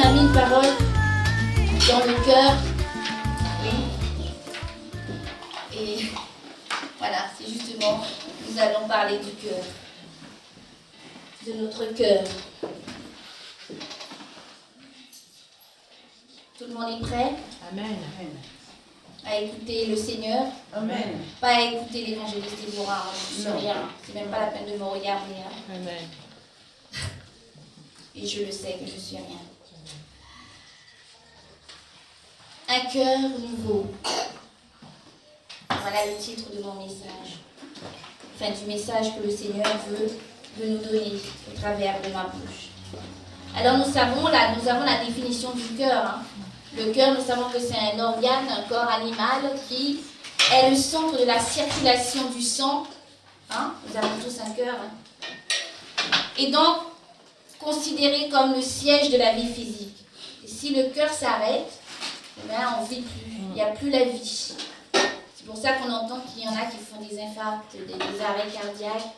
a mis une parole dans le cœur. Et voilà, c'est justement, nous allons parler du cœur, de notre cœur. Tout le monde est prêt? Amen. À écouter le Seigneur? Amen. Pas à écouter l'évangéliste Déborah, je ne sais rien. C'est même pas la peine de me regarder. Amen. Et je le sais que je suis rien. Un cœur nouveau. Voilà le titre de mon message. Enfin, du message que le Seigneur veut nous donner au travers de ma bouche. Alors nous avons la définition du cœur. Le cœur, nous savons que c'est un organe, un corps animal qui est le centre de la circulation du sang. Nous avons tous un cœur. Et donc, considéré comme le siège de la vie physique. Et si le cœur s'arrête, on ne vit plus. Il n'y a plus la vie. C'est pour ça qu'on entend qu'il y en a qui font des infarcts, des arrêts cardiaques.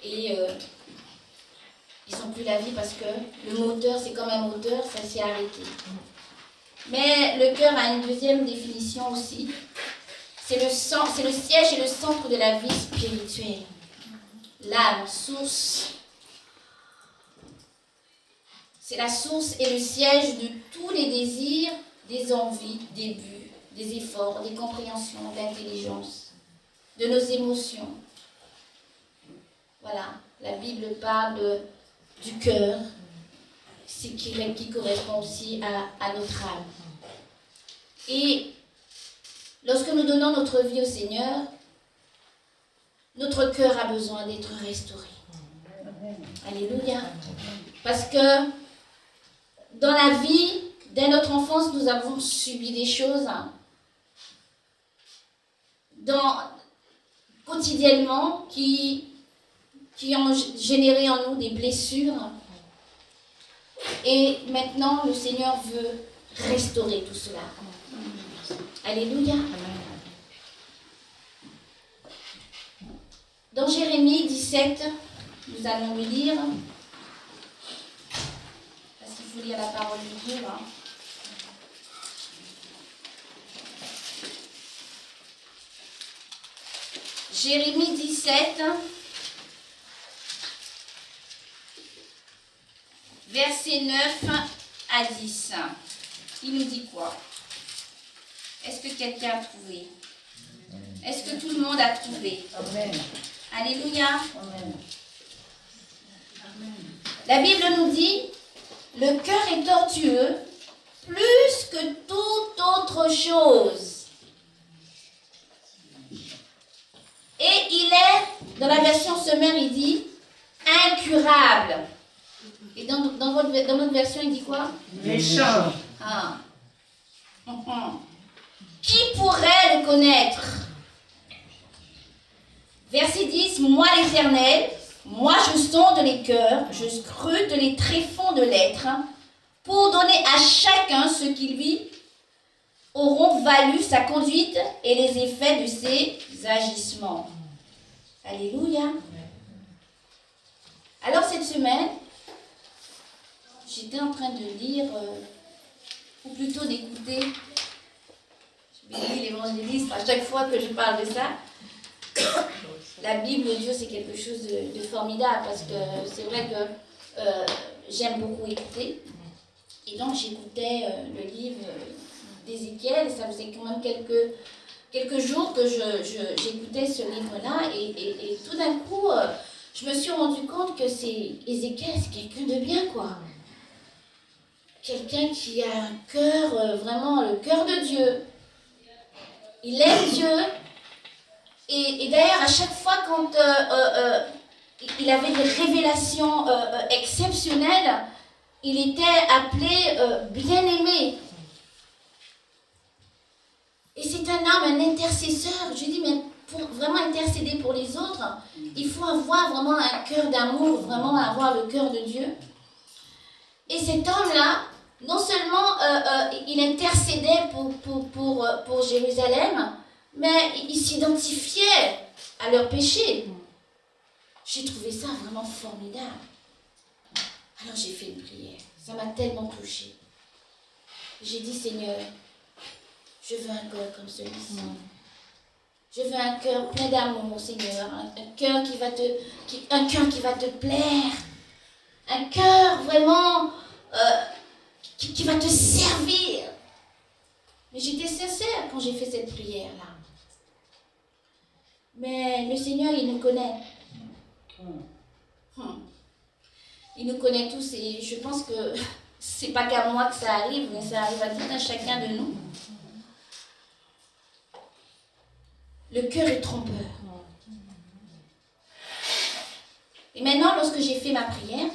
Et ils n'ont plus la vie parce que le moteur, c'est comme un moteur, ça s'est arrêté. Mais le cœur a une deuxième définition aussi. C'est le siège et le centre de la vie spirituelle. L'âme, source. C'est la source et le siège de tous les désirs, des envies, des buts, des efforts, des compréhensions, d'intelligence, de nos émotions. Voilà, la Bible parle du cœur, ce qui correspond aussi à notre âme. Et lorsque nous donnons notre vie au Seigneur, notre cœur a besoin d'être restauré. Alléluia. Parce que dans la vie, dès notre enfance, nous avons subi des choses quotidiennement qui ont généré en nous des blessures. Et maintenant, le Seigneur veut restaurer tout cela. Alléluia. Dans Jérémie 17, nous allons le lire. Parce qu'il faut lire la parole de Dieu. Jérémie 17, versets 9 à 10. Il nous dit quoi? Est-ce que quelqu'un a trouvé? Est-ce que tout le monde a trouvé? Amen. Alléluia. Amen. La Bible nous dit, le cœur est tortueux plus que toute autre chose. Et il est, dans la version Semeur, il dit, incurable. Et dans votre version, il dit quoi? Méchant. Qui pourrait le connaître? Verset 10, moi l'Éternel, moi je sonde les cœurs, je scrute les tréfonds de l'être, pour donner à chacun ce qui lui auront valu sa conduite et les effets de ses agissements. Alléluia. Alors cette semaine, j'étais en train de lire, ou plutôt d'écouter, je bénis l'évangéliste à chaque fois que je parle de ça. La Bible, Dieu, c'est quelque chose de formidable parce que c'est vrai que j'aime beaucoup écouter. Et donc j'écoutais le livre d'Ézéchiel, et ça faisait quand même quelques jours que j'écoutais ce livre-là, et tout d'un coup, je me suis rendu compte que Ézéchiel, c'est quelqu'un de bien, quoi. Quelqu'un qui a un cœur, vraiment le cœur de Dieu. Il aime Dieu. Et d'ailleurs, à chaque fois quand il avait des révélations exceptionnelles, il était appelé bien-aimé. Et c'est un homme, un intercesseur. Je dis, mais pour vraiment intercéder pour les autres, il faut avoir vraiment un cœur d'amour, vraiment avoir le cœur de Dieu. Et cet homme-là, non seulement il intercédait pour Jérusalem, mais il s'identifiait à leurs péchés. J'ai trouvé ça vraiment formidable. Alors j'ai fait une prière. Ça m'a tellement touchée. J'ai dit, Seigneur, je veux un cœur comme celui-ci. Je veux un cœur plein d'amour, Seigneur. Un cœur qui va te plaire. Un cœur vraiment qui va te servir. Mais j'étais sincère quand j'ai fait cette prière-là. Mais le Seigneur, il nous connaît. Il nous connaît tous et je pense que c'est pas qu'à moi que ça arrive, mais ça arrive à tout un chacun de nous. Le cœur est trompeur. Et maintenant, lorsque j'ai fait ma prière,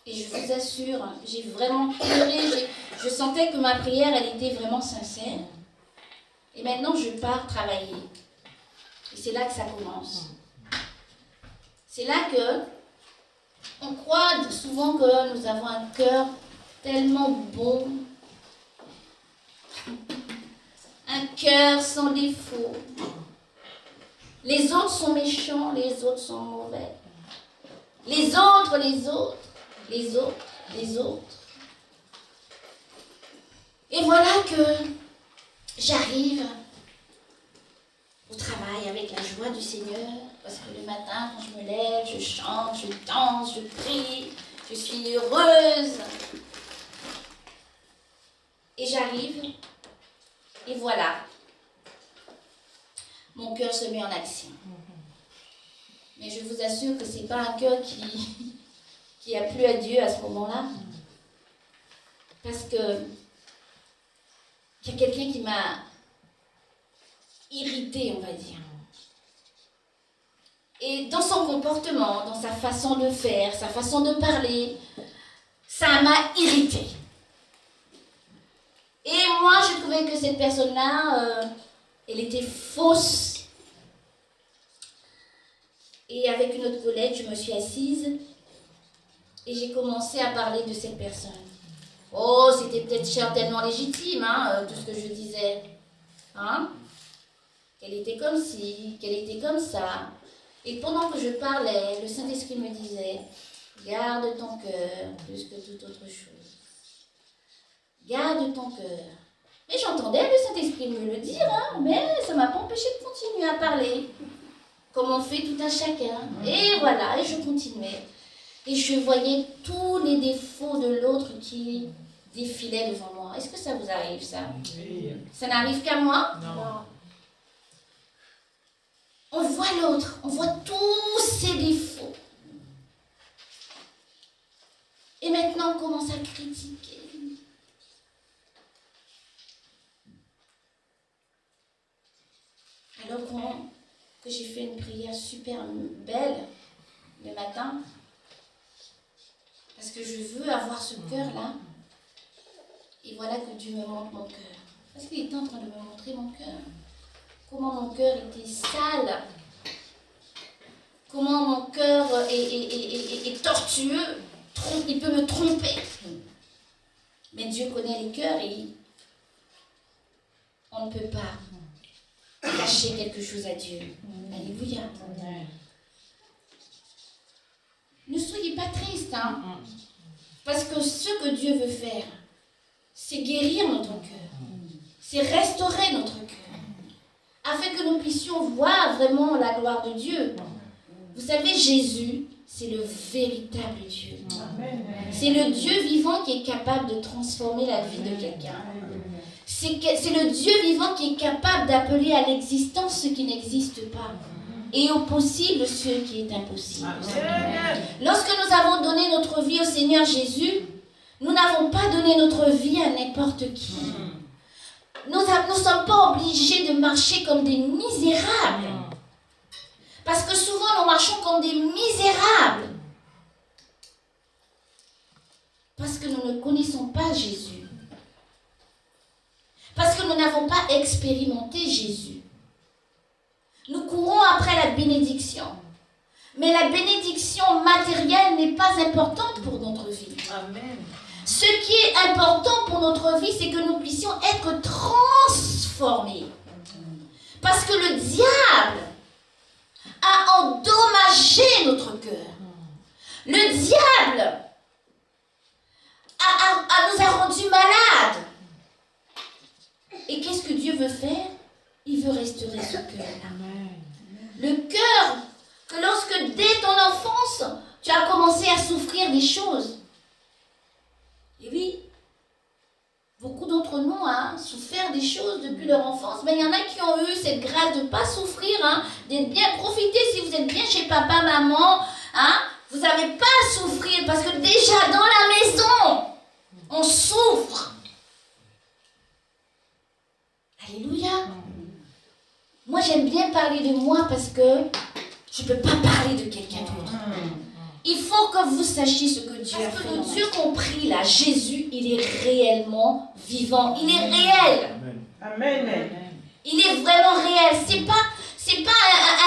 et je vous assure, j'ai vraiment pleuré, je sentais que ma prière, elle était vraiment sincère. Et maintenant, je pars travailler. Et c'est là que ça commence. C'est là que on croit souvent que nous avons un cœur tellement bon, un cœur sans défaut. Les autres sont méchants, les autres sont mauvais. Les autres. Et voilà que j'arrive au travail avec la joie du Seigneur, parce que le matin, quand je me lève, je chante, je danse, je prie, je suis heureuse. Et j'arrive, et voilà, mon cœur se met en action. Mais je vous assure que ce n'est pas un cœur qui a plu à Dieu à ce moment-là, parce que il y a quelqu'un qui m'a irritée, on va dire. Et dans son comportement, dans sa façon de faire, sa façon de parler, ça m'a irritée. Et moi, je trouvais que cette personne-là, elle était fausse. Et avec une autre collègue, je me suis assise et j'ai commencé à parler de cette personne. Oh, c'était peut-être certainement légitime, tout ce que je disais. Qu'elle était comme ci, qu'elle était comme ça. Et pendant que je parlais, le Saint-Esprit me disait, garde ton cœur plus que toute autre chose. Garde ton cœur. Mais j'entendais le Saint-Esprit me le dire, mais ça ne m'a pas empêché de continuer à parler. Comme on fait tout un chacun. Et voilà, et je continuais. Et je voyais tous les défauts de l'autre qui défilaient devant moi. Est-ce que ça vous arrive, ça? Oui. Ça n'arrive qu'à moi? Non. On voit l'autre, on voit tous ses défauts. Et maintenant, on commence à critiquer. Alors que j'ai fait une prière super belle le matin, parce que je veux avoir ce cœur-là, et voilà que Dieu me montre mon cœur. Parce qu'il était en train de me montrer mon cœur. Comment mon cœur était sale. Comment mon cœur est tortueux. Il peut me tromper. Mais Dieu connaît les cœurs et on ne peut pas cacher quelque chose à Dieu. Alléluia. Ne soyez pas tristes, parce que ce que Dieu veut faire, c'est guérir notre cœur, c'est restaurer notre cœur, afin que nous puissions voir vraiment la gloire de Dieu. Vous savez, Jésus, c'est le véritable Dieu. C'est le Dieu vivant qui est capable de transformer la vie de quelqu'un. C'est le Dieu vivant qui est capable d'appeler à l'existence ce qui n'existe pas. Et au possible ce qui est impossible. Lorsque nous avons donné notre vie au Seigneur Jésus, nous n'avons pas donné notre vie à n'importe qui. Nous ne sommes pas obligés de marcher comme des misérables. Parce que souvent nous marchons comme des misérables. Parce que nous ne connaissons pas Jésus. Parce que nous n'avons pas expérimenté Jésus. Nous courons après la bénédiction. Mais la bénédiction matérielle n'est pas importante pour notre vie. Amen. Ce qui est important pour notre vie, c'est que nous puissions être transformés. Parce que le diable a endommagé notre cœur. Le diable nous a rendus malades. veut faire, il veut restaurer ce cœur. Le cœur que lorsque dès ton enfance, tu as commencé à souffrir des choses. Et oui, beaucoup d'entre nous ont souffert des choses depuis leur enfance, mais il y en a qui ont eu cette grâce de ne pas souffrir, d'être bien profité. Si vous êtes bien chez papa, maman, vous n'avez pas à souffrir parce que déjà dans la maison, on souffre. Alléluia. Moi, j'aime bien parler de moi parce que je ne peux pas parler de quelqu'un d'autre. Il faut que vous sachiez ce que Dieu a fait. Parce que le Dieu qu'on prie là, Jésus, il est réellement vivant. Il est réel. Amen. Il est vraiment réel. C'est pas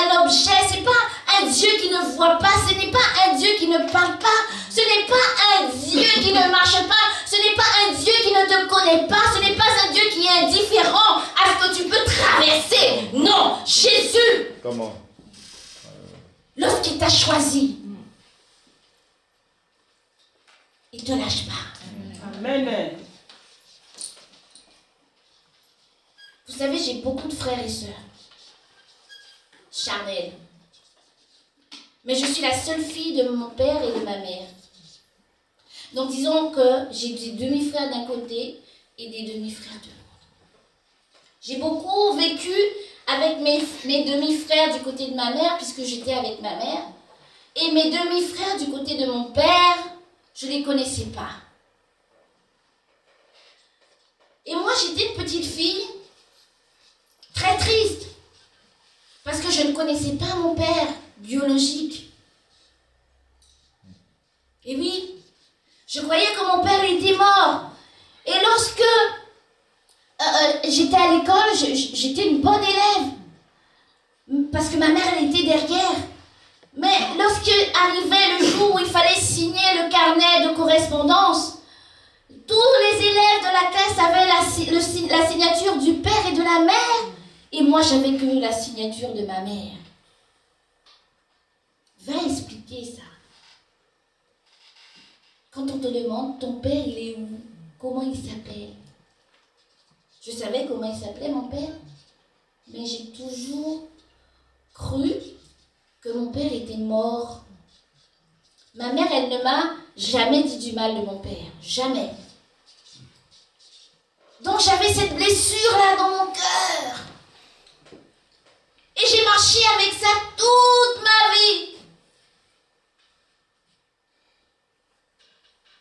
un objet, c'est pas un Dieu qui ne voit pas, ce n'est pas un Dieu qui ne parle pas, ce n'est pas un Dieu qui ne marche pas, ce n'est pas un Dieu qui ne te connaît pas, ce n'est pas un Dieu qui est indifférent à ce que tu peux traverser. Non, Jésus. Comment? Lorsqu'il t'a choisi, il ne te lâche pas. Amen. Vous savez, j'ai beaucoup de frères et sœurs. Charnel. Mais je suis la seule fille de mon père et de ma mère. Donc disons que j'ai des demi-frères d'un côté et des demi-frères de l'autre. J'ai beaucoup vécu avec mes demi-frères du côté de ma mère, puisque j'étais avec ma mère. Et mes demi-frères du côté de mon père, je ne les connaissais pas. Et moi, j'étais une petite fille très triste. Parce que je ne connaissais pas mon père biologique. Et oui, je croyais que mon père était mort. Et lorsque j'étais à l'école, j'étais une bonne élève. Parce que ma mère, elle était derrière. Mais lorsque arrivait le jour où il fallait signer le carnet de correspondance, tous les élèves de la classe avaient la signature du père et de la mère. Et moi, j'avais que la signature de ma mère. Va expliquer ça. Quand on te demande, ton père, il est où? Comment il s'appelle? Je savais comment il s'appelait, mon père. Mais j'ai toujours cru que mon père était mort. Ma mère, elle ne m'a jamais dit du mal de mon père. Jamais. Donc, j'avais cette blessure-là dans mon cœur. Et j'ai marché avec ça toute ma vie.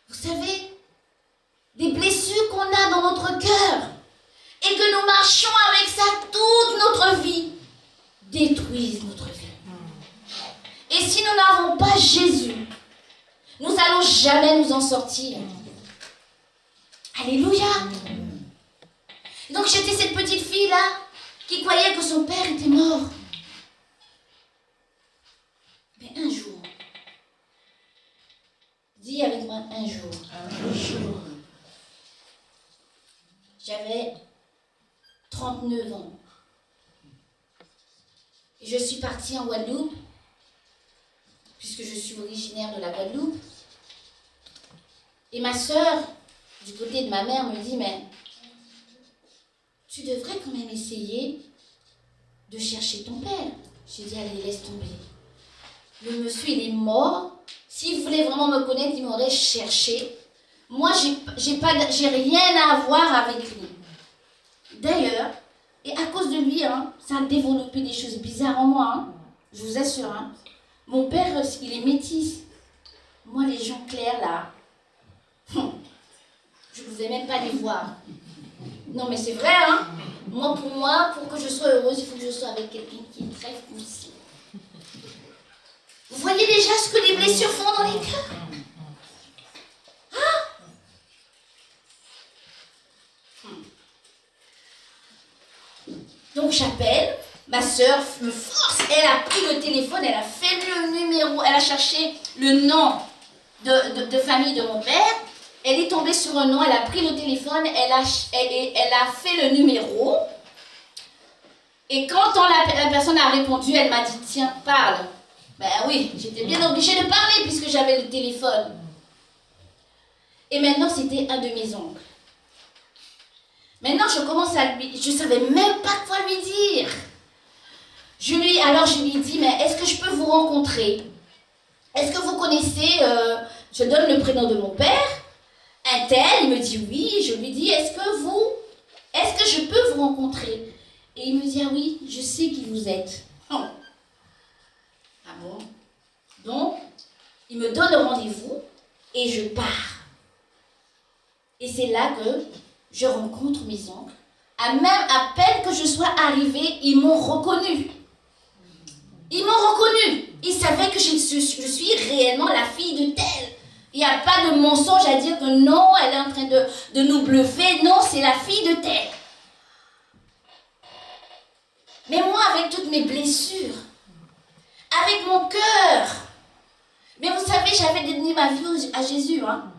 Vous savez, des blessures qu'on a dans notre cœur et que nous marchons avec ça toute notre vie détruisent notre vie. Et si nous n'avons pas Jésus, nous n'allons jamais nous en sortir. Alléluia. Donc j'étais cette petite fille-là qui croyait que son père était mort. Mais un jour, dis avec moi un jour. Un jour. J'avais 39 ans. Et je suis partie en Guadeloupe, puisque je suis originaire de la Guadeloupe. Et ma sœur, du côté de ma mère, me dit, mais tu devrais quand même essayer de chercher ton père. J'ai dit, allez, laisse tomber. Le monsieur, il est mort. S'il voulait vraiment me connaître, il m'aurait cherché. Moi, j'ai rien à voir avec lui. D'ailleurs, et à cause de lui, ça a développé des choses bizarres en moi. Je vous assure. Mon père, il est métis. Moi, les gens clairs, là, je ne pouvais même pas les voir. Non, mais c'est vrai, Moi, pour que je sois heureuse, il faut que je sois avec quelqu'un qui est très poussé. Vous voyez déjà ce que les blessures font dans les cœurs? Donc j'appelle, ma soeur me force, elle a pris le téléphone, elle a fait le numéro, elle a cherché le nom de famille de mon père, elle est tombée sur un nom, elle a pris le téléphone, elle a fait le numéro, et quand la personne a répondu, elle m'a dit, tiens, parle. Ben oui, j'étais bien obligée de parler puisque j'avais le téléphone. Et maintenant, c'était un de mes oncles. Maintenant, je commence à lui... Je ne savais même pas quoi lui dire. Alors, je lui dis, mais est-ce que je peux vous rencontrer? Est-ce que vous connaissez... je donne le prénom de mon père. Un tel, il me dit oui. Je lui dis, est-ce que je peux vous rencontrer? Et il me dit, ah oui, je sais qui vous êtes. Oh. Ah bon? Donc, il me donne le rendez-vous et je pars. Et c'est là que je rencontre mes oncles. À peine que je sois arrivée, ils m'ont reconnue. Ils m'ont reconnue. Ils savaient que je suis réellement la fille de telle. Il n'y a pas de mensonge à dire que non, elle est en train de nous bluffer. Non, c'est la fille de telle. Mais moi, avec toutes mes blessures, avec mon cœur, mais vous savez, j'avais donné ma vie à Jésus. Hein?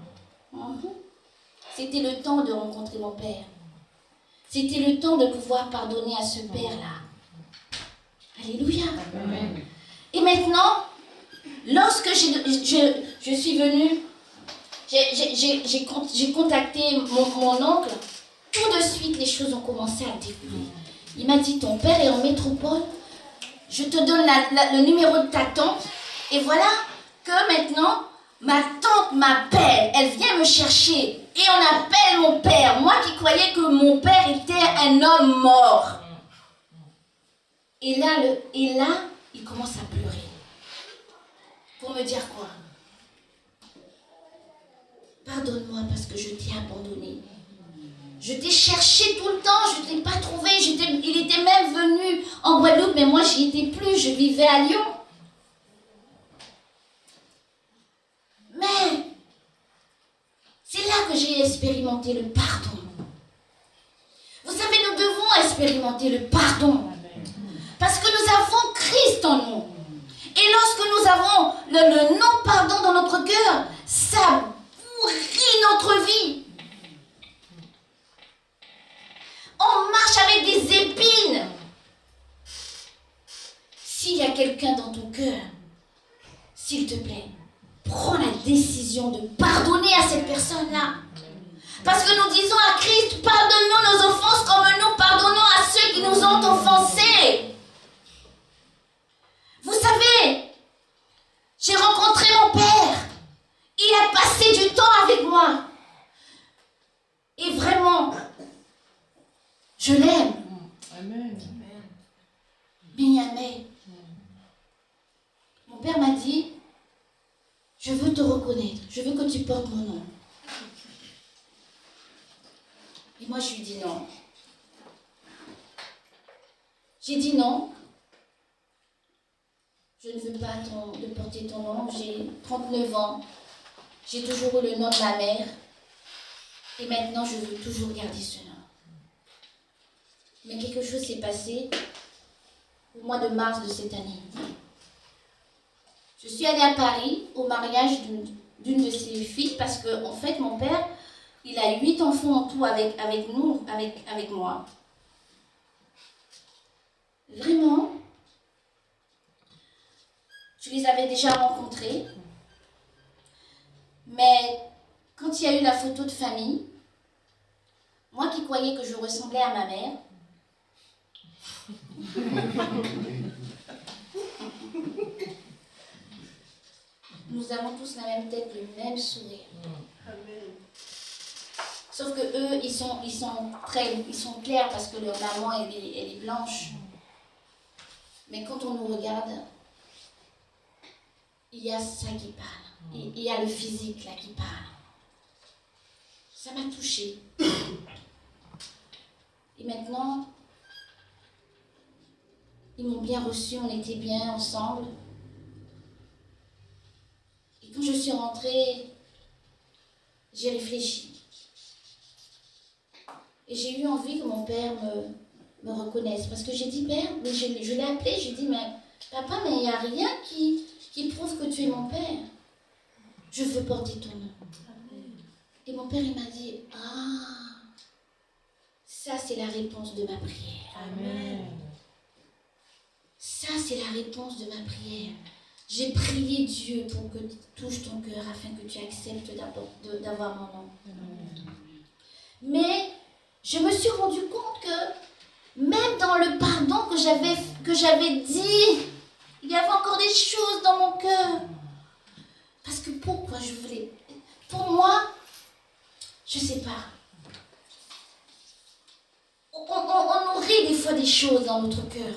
C'était le temps de rencontrer mon Père. C'était le temps de pouvoir pardonner à ce Père-là. Alléluia. Amen. Et maintenant, lorsque je suis venue, j'ai contacté mon oncle, tout de suite les choses ont commencé à découler. Il m'a dit, ton père est en métropole, je te donne le numéro de ta tante, et voilà que maintenant, ma tante m'appelle, elle vient me chercher, et on appelle mon père. Moi qui croyais que mon père était un homme mort. Et là, il commence à pleurer. Pour me dire quoi? Pardonne-moi parce que je t'ai abandonné. Je t'ai cherché tout le temps, je ne t'ai pas trouvé. Il était même venu en Guadeloupe, mais moi, j'y étais plus, je vivais à Lyon. Mais, c'est là que j'ai expérimenté le pardon. Vous savez, nous devons expérimenter le pardon. Parce que nous avons Christ en nous. Et lorsque nous avons le non-pardon dans notre cœur, ça pourrit notre vie. On marche avec des épines. S'il y a quelqu'un dans ton cœur, s'il te plaît, prends la décision de pardonner à cette personne-là. Parce que nous disons à Christ, pardonne-nous nos offenses comme nous pardonnons à ceux qui nous ont offensés. Vous savez, j'ai rencontré mon père. Il a passé du temps avec moi. Et vraiment, je l'aime. Amen. Mais mon père m'a dit, je veux te reconnaître. Je veux que tu portes mon nom. Et moi, je lui dis non. J'ai dit non. Je ne veux pas de porter ton nom. J'ai 39 ans. J'ai toujours eu le nom de ma mère. Et maintenant, je veux toujours garder ce nom. Mais quelque chose s'est passé au mois de mars de cette année. Je suis allée à Paris au mariage d'une de ses filles parce que, en fait, mon père, il a 8 enfants en tout avec moi. Vraiment, je les avais déjà rencontrés. Mais quand il y a eu la photo de famille, moi qui croyais que je ressemblais à ma mère, nous avons tous la même tête, le même sourire. Sauf que eux, ils sont clairs parce que leur maman, elle est blanche. Mais quand on nous regarde, il y a ça qui parle. Il y a le physique là qui parle. Ça m'a touchée. Et maintenant, ils m'ont bien reçue, on était bien ensemble. Et quand je suis rentrée, j'ai réfléchi. Et j'ai eu envie que mon père me reconnaisse. Parce que j'ai dit, père, mais je l'ai appelé, j'ai dit, mais papa, mais il n'y a rien qui prouve que tu es mon père. Je veux porter ton nom. Et mon père, il m'a dit, ah, ça c'est la réponse de ma prière. Amen. Ça c'est la réponse de ma prière. J'ai prié Dieu pour que tu touches ton cœur afin que tu acceptes d'avoir mon nom. Amen. Mais je me suis rendu compte que même dans le pardon que j'avais dit, il y avait encore des choses dans mon cœur. Parce que pourquoi je voulais... Pour moi, je ne sais pas. On nourrit des fois des choses dans notre cœur.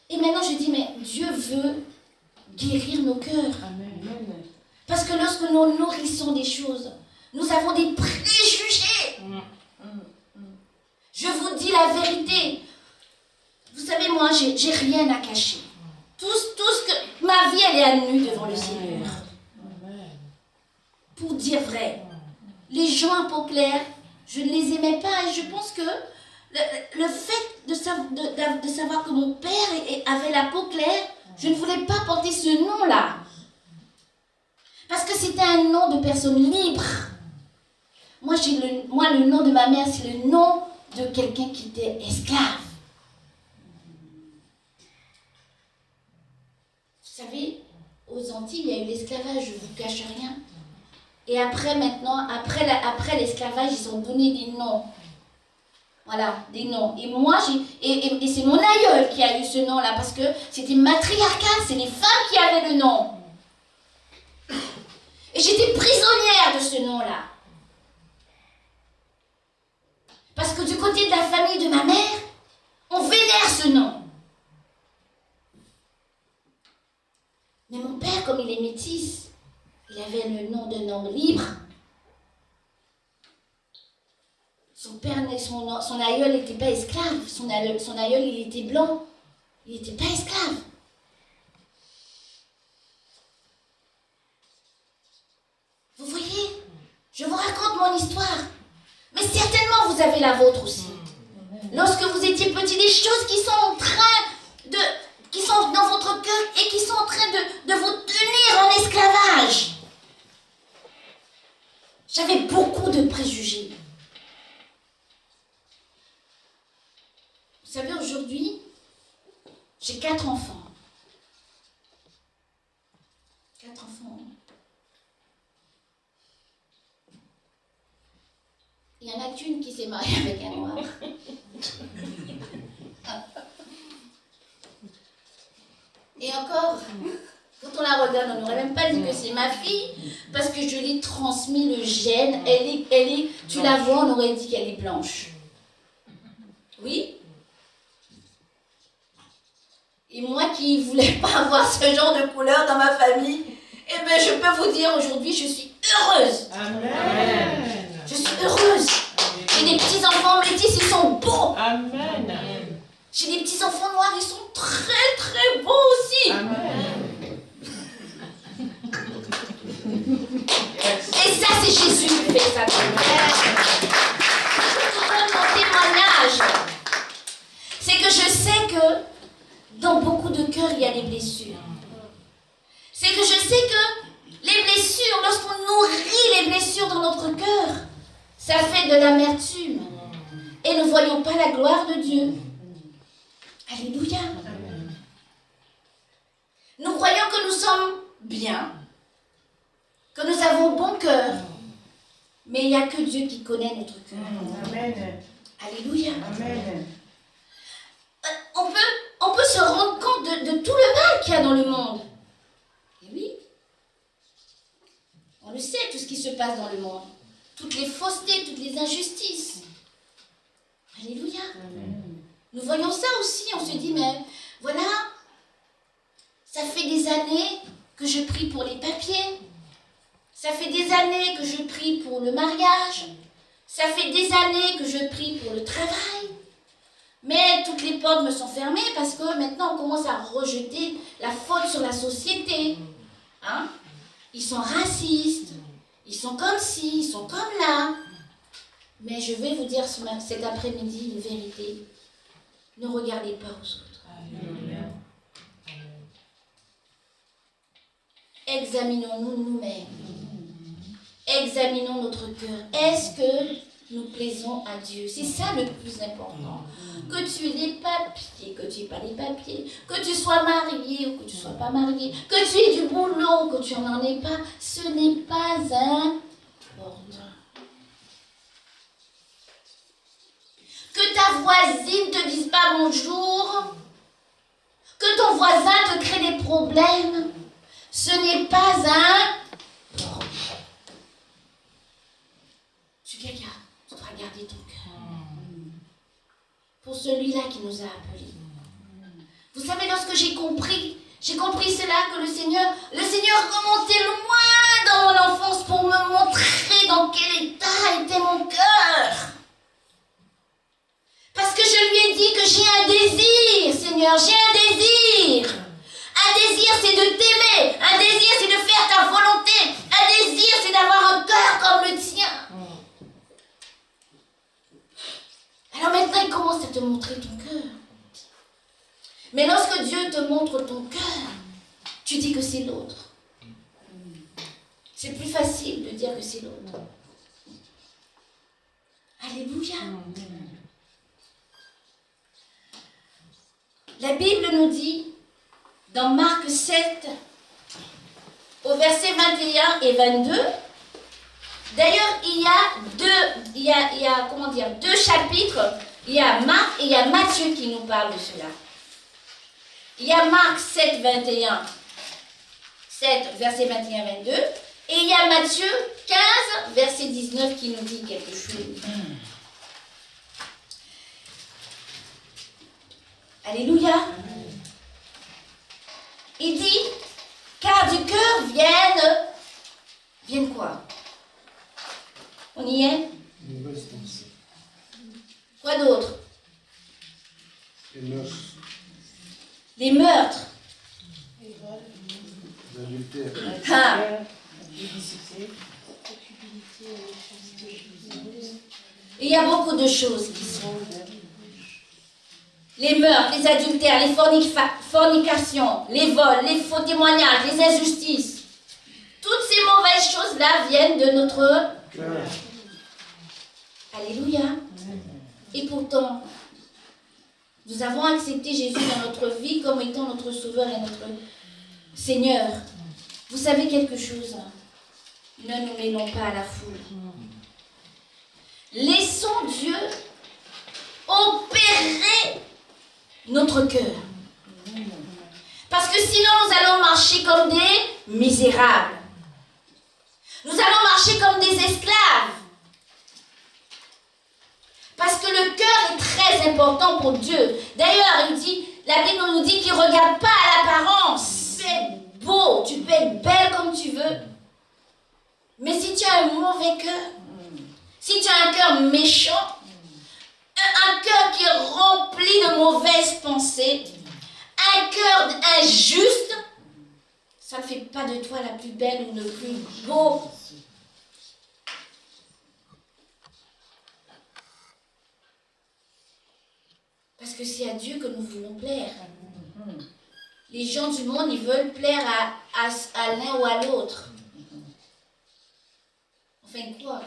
Et maintenant, je dis, mais Dieu veut guérir nos cœurs. Amen. Parce que lorsque nous nourrissons des choses, nous avons des préjugés. Je vous dis la vérité. Vous savez, moi, j'ai rien à cacher. Tout ce que... Ma vie, elle est à nu devant le Seigneur. Pour dire vrai. Les gens à peau claire, je ne les aimais pas. Et je pense que le fait de savoir que mon père avait la peau claire, je ne voulais pas porter ce nom-là. Parce que c'était un nom de personne libre. Moi, le nom de ma mère, c'est le nom de quelqu'un qui était esclave. Vous savez, aux Antilles, il y a eu l'esclavage, je ne vous cache rien. Et après l'esclavage, ils ont donné des noms. Voilà, des noms. Et moi, et c'est mon aïeul qui a eu ce nom-là, parce que c'était matriarcal, c'est les femmes qui avaient le nom. Et j'étais prisonnière de ce nom-là. Parce que du côté de la famille de ma mère, on vénère ce nom. Mais mon père, comme il est métis, il avait le nom d'un homme libre. Son père, son aïeul n'était pas esclave. Son aïeul, il était blanc. Il n'était pas esclave. Vous voyez, je vous raconte mon histoire. Mais certainement, vous avez la vôtre aussi. Lorsque vous étiez petit, des choses qui sont qui sont dans votre cœur et qui sont en train de vous tenir en esclavage. J'avais beaucoup de préjugés. Vous savez, aujourd'hui, j'ai 4 enfants. 4 enfants. Il n'y en a qu'une qui s'est mariée avec un noir. Et encore, quand on la regarde, on n'aurait même pas dit que c'est ma fille, parce que je lui ai transmis le gène. Tu la vois, on aurait dit qu'elle est blanche. Oui? Et moi qui ne voulais pas avoir ce genre de couleur dans ma famille, eh bien, je peux vous dire aujourd'hui, je suis heureuse. Amen. Je suis heureuse. J'ai des petits-enfants métis, ils sont beaux. Amen. J'ai des petits-enfants noirs, ils sont très très beaux aussi. Amen. Et ça, c'est Jésus qui fait ça. Mon témoignage, c'est que je sais que dans beaucoup de cœurs, il y a des blessures. C'est que je sais que les blessures, lorsqu'on nourrit les blessures dans notre cœur, ça fait de l'amertume. Et nous ne voyons pas la gloire de Dieu. Alléluia. Nous croyons que nous sommes bien, que nous avons bon cœur, mais il n'y a que Dieu qui connaît notre cœur. Amen. Alléluia. Amen. On peut se rendre compte de tout le mal qu'il y a dans le monde. Et oui, on le sait, tout ce qui se passe dans le monde. Toutes les faussetés, toutes les injustices. Alléluia. Amen. Nous voyons ça aussi, on se dit, mais voilà, ça fait des années que je prie pour les papiers. Ça fait des années que je prie pour le mariage. Ça fait des années que je prie pour le travail. Mais toutes les portes me sont fermées parce que maintenant on commence à rejeter la faute sur la société. Hein? Ils sont racistes, ils sont comme ci, ils sont comme là. Mais je vais vous dire cet après-midi une vérité. Ne regardez pas aux autres. Amen. Examinons-nous nous-mêmes. Examinons notre cœur. Est-ce que nous plaisons à Dieu? C'est ça le plus important. Que tu aies des papiers, que tu n'aies pas les papiers, que tu sois marié ou que tu ne sois pas marié, que tu aies du boulot ou que tu n'en aies pas, ce n'est pas important. voisine ne te dise pas bonjour, que ton voisin te crée des problèmes, ce n'est pas un problème. Tu dois garder ton cœur pour celui-là qui nous a appelés. Vous savez, lorsque j'ai compris cela, que le Seigneur remontait loin dans mon enfance pour me montrer dans quel état était mon cœur. Parce que je lui ai dit que j'ai un désir, Seigneur, j'ai un désir. Un désir, c'est de t'aimer. Un désir, c'est de faire ta volonté. Un désir, c'est d'avoir un cœur comme le tien. Alors maintenant, il commence à te montrer ton cœur. Mais lorsque Dieu te montre ton cœur, tu dis que c'est l'autre. C'est plus facile de dire que c'est l'autre. Alléluia. La Bible nous dit, dans Marc 7, au verset 21 et 22, d'ailleurs, il y a deux chapitres. Il y a Marc et il y a Matthieu qui nous parlent de cela. Il y a Marc 7, 21, 7, verset 21, 22. Et il y a Matthieu 15, verset 19 qui nous dit quelque chose. Alléluia. Il dit, car du cœur viennent quoi? On y est? Quoi d'autre? Les meurtres. Ah. Il y a beaucoup de choses qui sont. Les meurtres, les adultères, les fornications, les vols, les faux témoignages, les injustices. Toutes ces mauvaises choses-là viennent de notre cœur. Alléluia. Et pourtant, nous avons accepté Jésus dans notre vie comme étant notre Sauveur et notre Seigneur. Vous savez quelque chose? Ne nous mêlons pas à la foule. Laissons Dieu opérer notre cœur. Parce que sinon, nous allons marcher comme des misérables. Nous allons marcher comme des esclaves. Parce que le cœur est très important pour Dieu. D'ailleurs, la Bible nous dit qu'il ne regarde pas à l'apparence. Tu peux être beau, tu peux être belle comme tu veux. Mais si tu as un mauvais cœur, si tu as un cœur méchant, un cœur qui est rempli de mauvaises pensées, un cœur injuste, ça ne fait pas de toi la plus belle ou le plus beau. Parce que c'est à Dieu que nous voulons plaire. Les gens du monde, ils veulent plaire à l'un ou à l'autre. Enfin quoi?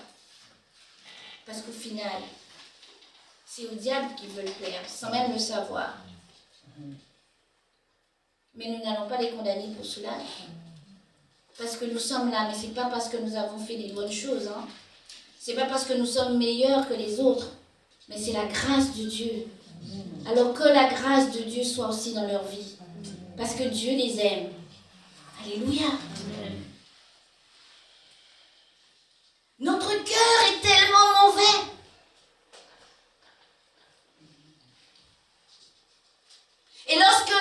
Parce qu'au final, c'est au diable qu'ils veulent plaire, sans même le savoir. Mais nous n'allons pas les condamner pour cela. Parce que nous sommes là, mais ce n'est pas parce que nous avons fait des bonnes choses. Hein. Ce n'est pas parce que nous sommes meilleurs que les autres. Mais c'est la grâce de Dieu. Alors que la grâce de Dieu soit aussi dans leur vie. Parce que Dieu les aime. Alléluia. Notre cœur est tellement mauvais. Et lorsque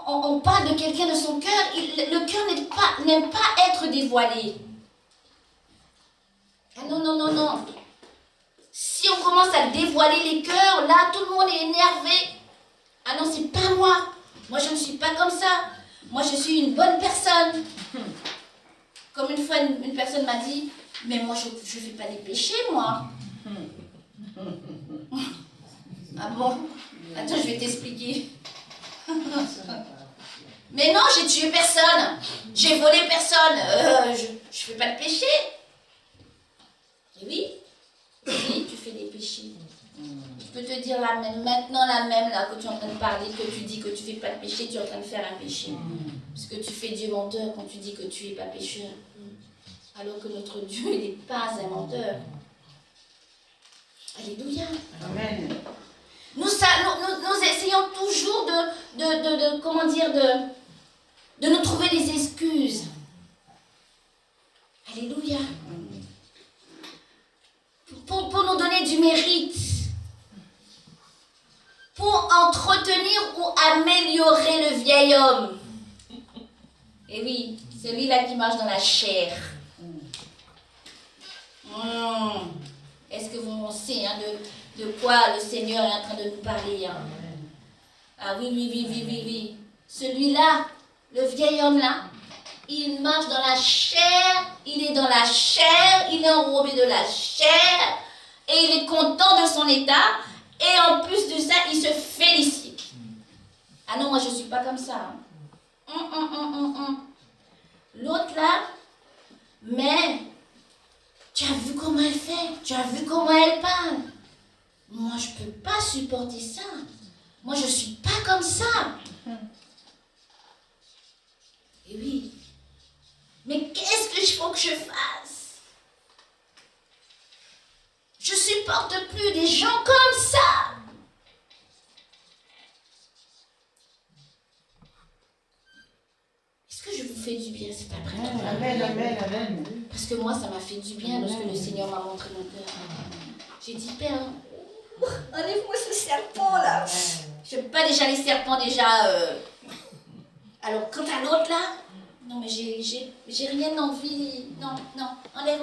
on parle de quelqu'un de son cœur, le cœur n'aime pas être dévoilé. Ah non, non, non, non. Si on commence à dévoiler les cœurs, là, tout le monde est énervé. Ah non, c'est pas moi. Moi, je ne suis pas comme ça. Moi, je suis une bonne personne. Comme une fois, une personne m'a dit, mais moi, je ne fais pas des péchés, moi. Ah bon? Attends, je vais t'expliquer. Mais non, j'ai tué personne. J'ai volé personne. Je ne fais pas de péché. Et oui, tu fais des péchés. Je peux te dire maintenant là que tu es en train de parler, que tu dis que tu ne fais pas de péché, tu es en train de faire un péché. Parce que tu fais Dieu menteur quand tu dis que tu n'es pas pécheur. Alors que notre Dieu, il n'est pas un menteur. Alléluia. Amen. Nous essayons toujours de nous trouver des excuses. Alléluia. Pour nous donner du mérite. Pour entretenir ou améliorer le vieil homme. Et oui, celui-là qui marche dans la chair. Est-ce que vous pensez de quoi le Seigneur est en train de nous parler? Ah oui. Celui-là, le vieil homme-là, il marche dans la chair, il est dans la chair, il est enrobé de la chair, et il est content de son état, et en plus de ça, il se félicite. Ah non, moi je ne suis pas comme ça. L'autre là, mais tu as vu comment elle fait, tu as vu comment elle parle. Moi je ne peux pas supporter ça. Moi je ne suis pas comme ça. Et oui. Mais qu'est-ce qu'il faut que je fasse? Je ne supporte plus des gens comme ça. Est-ce que je vous fais du bien cet après-midi? Amen. Parce que moi, ça m'a fait du bien lorsque le Seigneur m'a montré mon cœur. J'ai dit, Père, enlève-moi ce serpent-là. Je n'aime pas déjà les serpents déjà. Alors, quant à l'autre là, non, mais j'ai rien envie. Non, enlève.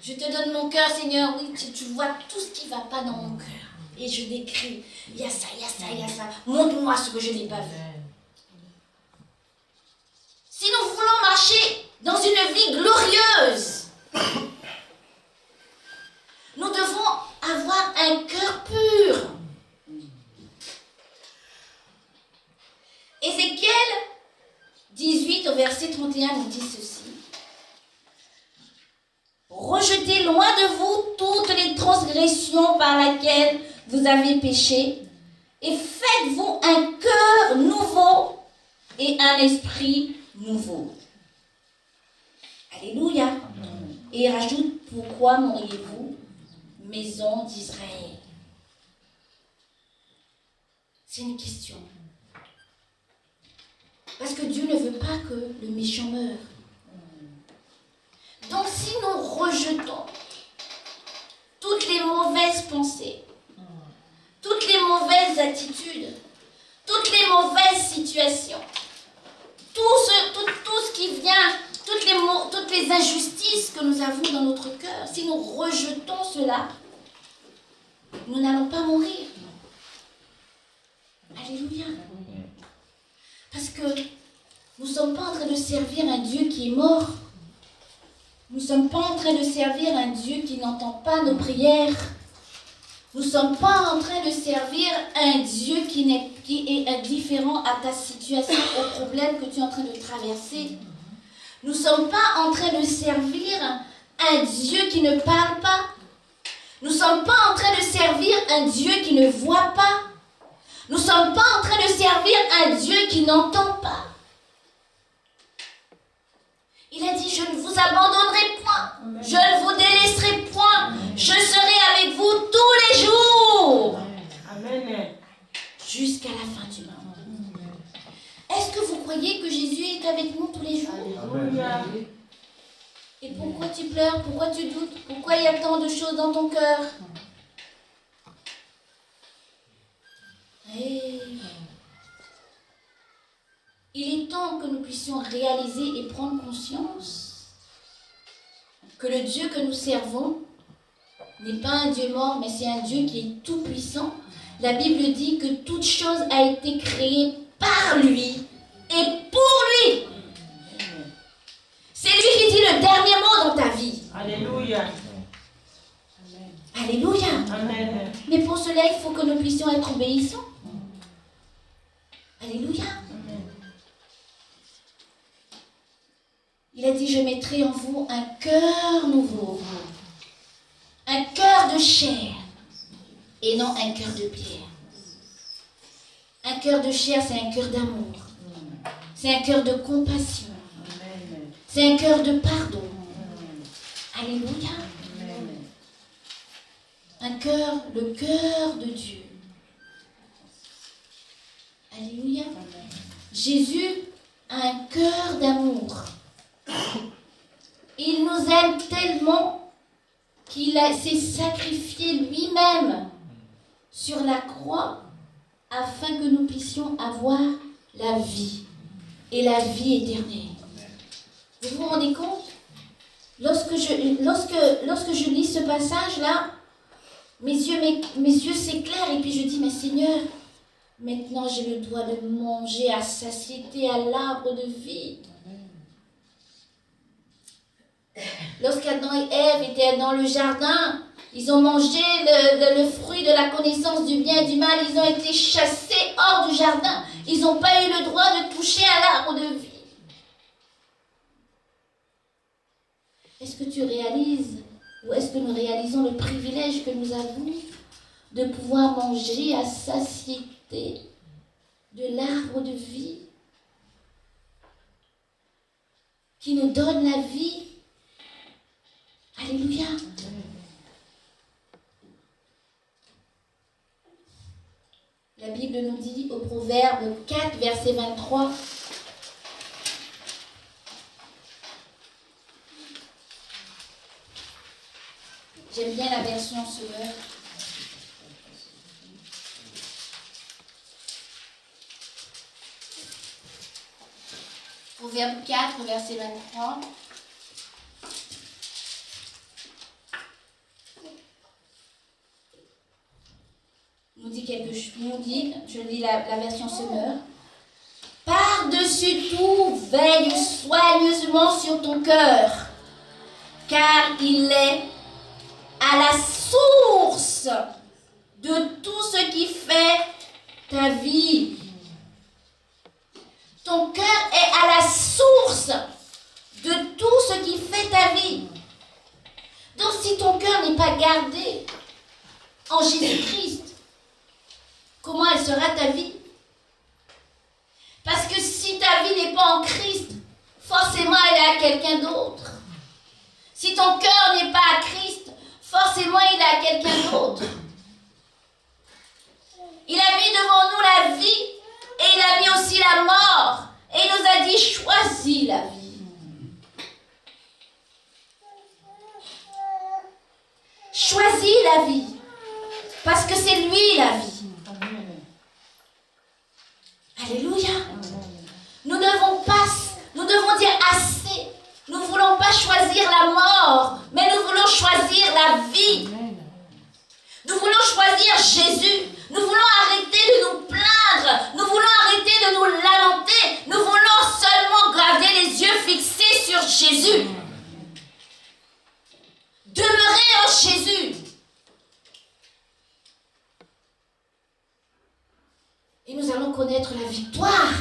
Je te donne mon cœur, Seigneur. Oui, tu vois tout ce qui ne va pas dans mon cœur. Et je décris. Il y a ça. Montre-moi ce que je n'ai pas vu. Si nous voulons marcher dans une vie glorieuse, nous devons avoir un cœur pur. Ézéchiel 18 au verset 31 nous dit ceci. Rejetez loin de vous toutes les transgressions par lesquelles vous avez péché et faites-vous un cœur nouveau et un esprit nouveau. Alléluia. Et il rajoute, pourquoi mourriez-vous, maison d'Israël? C'est une question. Parce que Dieu ne veut pas que le méchant meure. Donc si nous rejetons toutes les mauvaises pensées, toutes les mauvaises attitudes, toutes les mauvaises situations, tout ce qui vient, toutes les injustices que nous avons dans notre cœur, si nous rejetons cela, nous n'allons pas mourir. Alléluia. Parce que nous ne sommes pas en train de servir un Dieu qui est mort. Nous ne sommes pas en train de servir un Dieu qui n'entend pas nos prières. Nous ne sommes pas en train de servir un Dieu qui est indifférent à ta situation, au problème que tu es en train de traverser. Nous ne sommes pas en train de servir un Dieu qui ne parle pas. Nous ne sommes pas en train de servir un Dieu qui ne voit pas. Nous ne sommes pas en train de servir un Dieu qui n'entend pas. Il a dit, je ne vous abandonnerai point, je ne vous délaisserai point, je serai avec vous tous les jours. Amen. Jusqu'à la fin du monde. Est-ce que vous croyez que Jésus est avec nous tous les jours? Amen. Et pourquoi tu pleures? Pourquoi tu doutes? Pourquoi il y a tant de choses dans ton cœur? Il est temps que nous puissions réaliser et prendre conscience que le Dieu que nous servons n'est pas un Dieu mort, mais c'est un Dieu qui est tout puissant. La Bible dit que toute chose a été créée par lui et pour lui. C'est lui qui dit le dernier mot dans ta vie. Alléluia. Alléluia. Amen. Mais pour cela, il faut que nous puissions être obéissants. Alléluia. Il a dit, je mettrai en vous un cœur nouveau, un cœur de chair et non un cœur de pierre. Un cœur de chair, c'est un cœur d'amour, c'est un cœur de compassion, c'est un cœur de pardon. Alléluia. cœur, le cœur de Dieu. Alléluia. Jésus a un cœur d'amour. Il nous aime tellement qu'il s'est sacrifié lui-même sur la croix afin que nous puissions avoir la vie et la vie éternelle. Vous vous rendez compte? Lorsque je lis ce passage-là, mes yeux s'éclairent et puis je dis, mais Seigneur, maintenant j'ai le droit de manger à satiété à l'arbre de vie. Lorsqu'Adam et Ève étaient dans le jardin, ils ont mangé le fruit de la connaissance du bien et du mal. Ils ont été chassés hors du jardin. Ils n'ont pas eu le droit de toucher à l'arbre de vie. Est-ce que tu réalises, ou est-ce que nous réalisons le privilège que nous avons de pouvoir manger à satiété de l'arbre de vie qui nous donne la vie? Alléluia. La Bible nous dit au Proverbe 4, verset 23. J'aime bien la version Semeur. Proverbe 4, verset 23. Nous dit quelque chose, je lis la version Semeur. Par-dessus tout, veille soigneusement sur ton cœur, car il est à la source de tout ce qui fait ta vie. Ton cœur est à la source de tout ce qui fait ta vie. Donc si ton cœur n'est pas gardé en Jésus-Christ, comment elle sera ta vie? Parce que si ta vie n'est pas en Christ, forcément elle est à quelqu'un d'autre. Si ton cœur n'est pas à Christ, forcément il est à quelqu'un d'autre. Il a mis devant nous la vie et il a mis aussi la mort. Et il nous a dit, choisis la vie. Choisis la vie. Parce que c'est lui la vie. Alléluia. Nous devons dire assez. Nous ne voulons pas choisir la mort, mais nous voulons choisir la vie. Nous voulons choisir Jésus. Nous voulons arrêter de nous plaindre. Nous voulons arrêter de nous lamenter. Nous voulons seulement garder les yeux fixés sur Jésus. Demeurer en Jésus. Et nous allons connaître la victoire.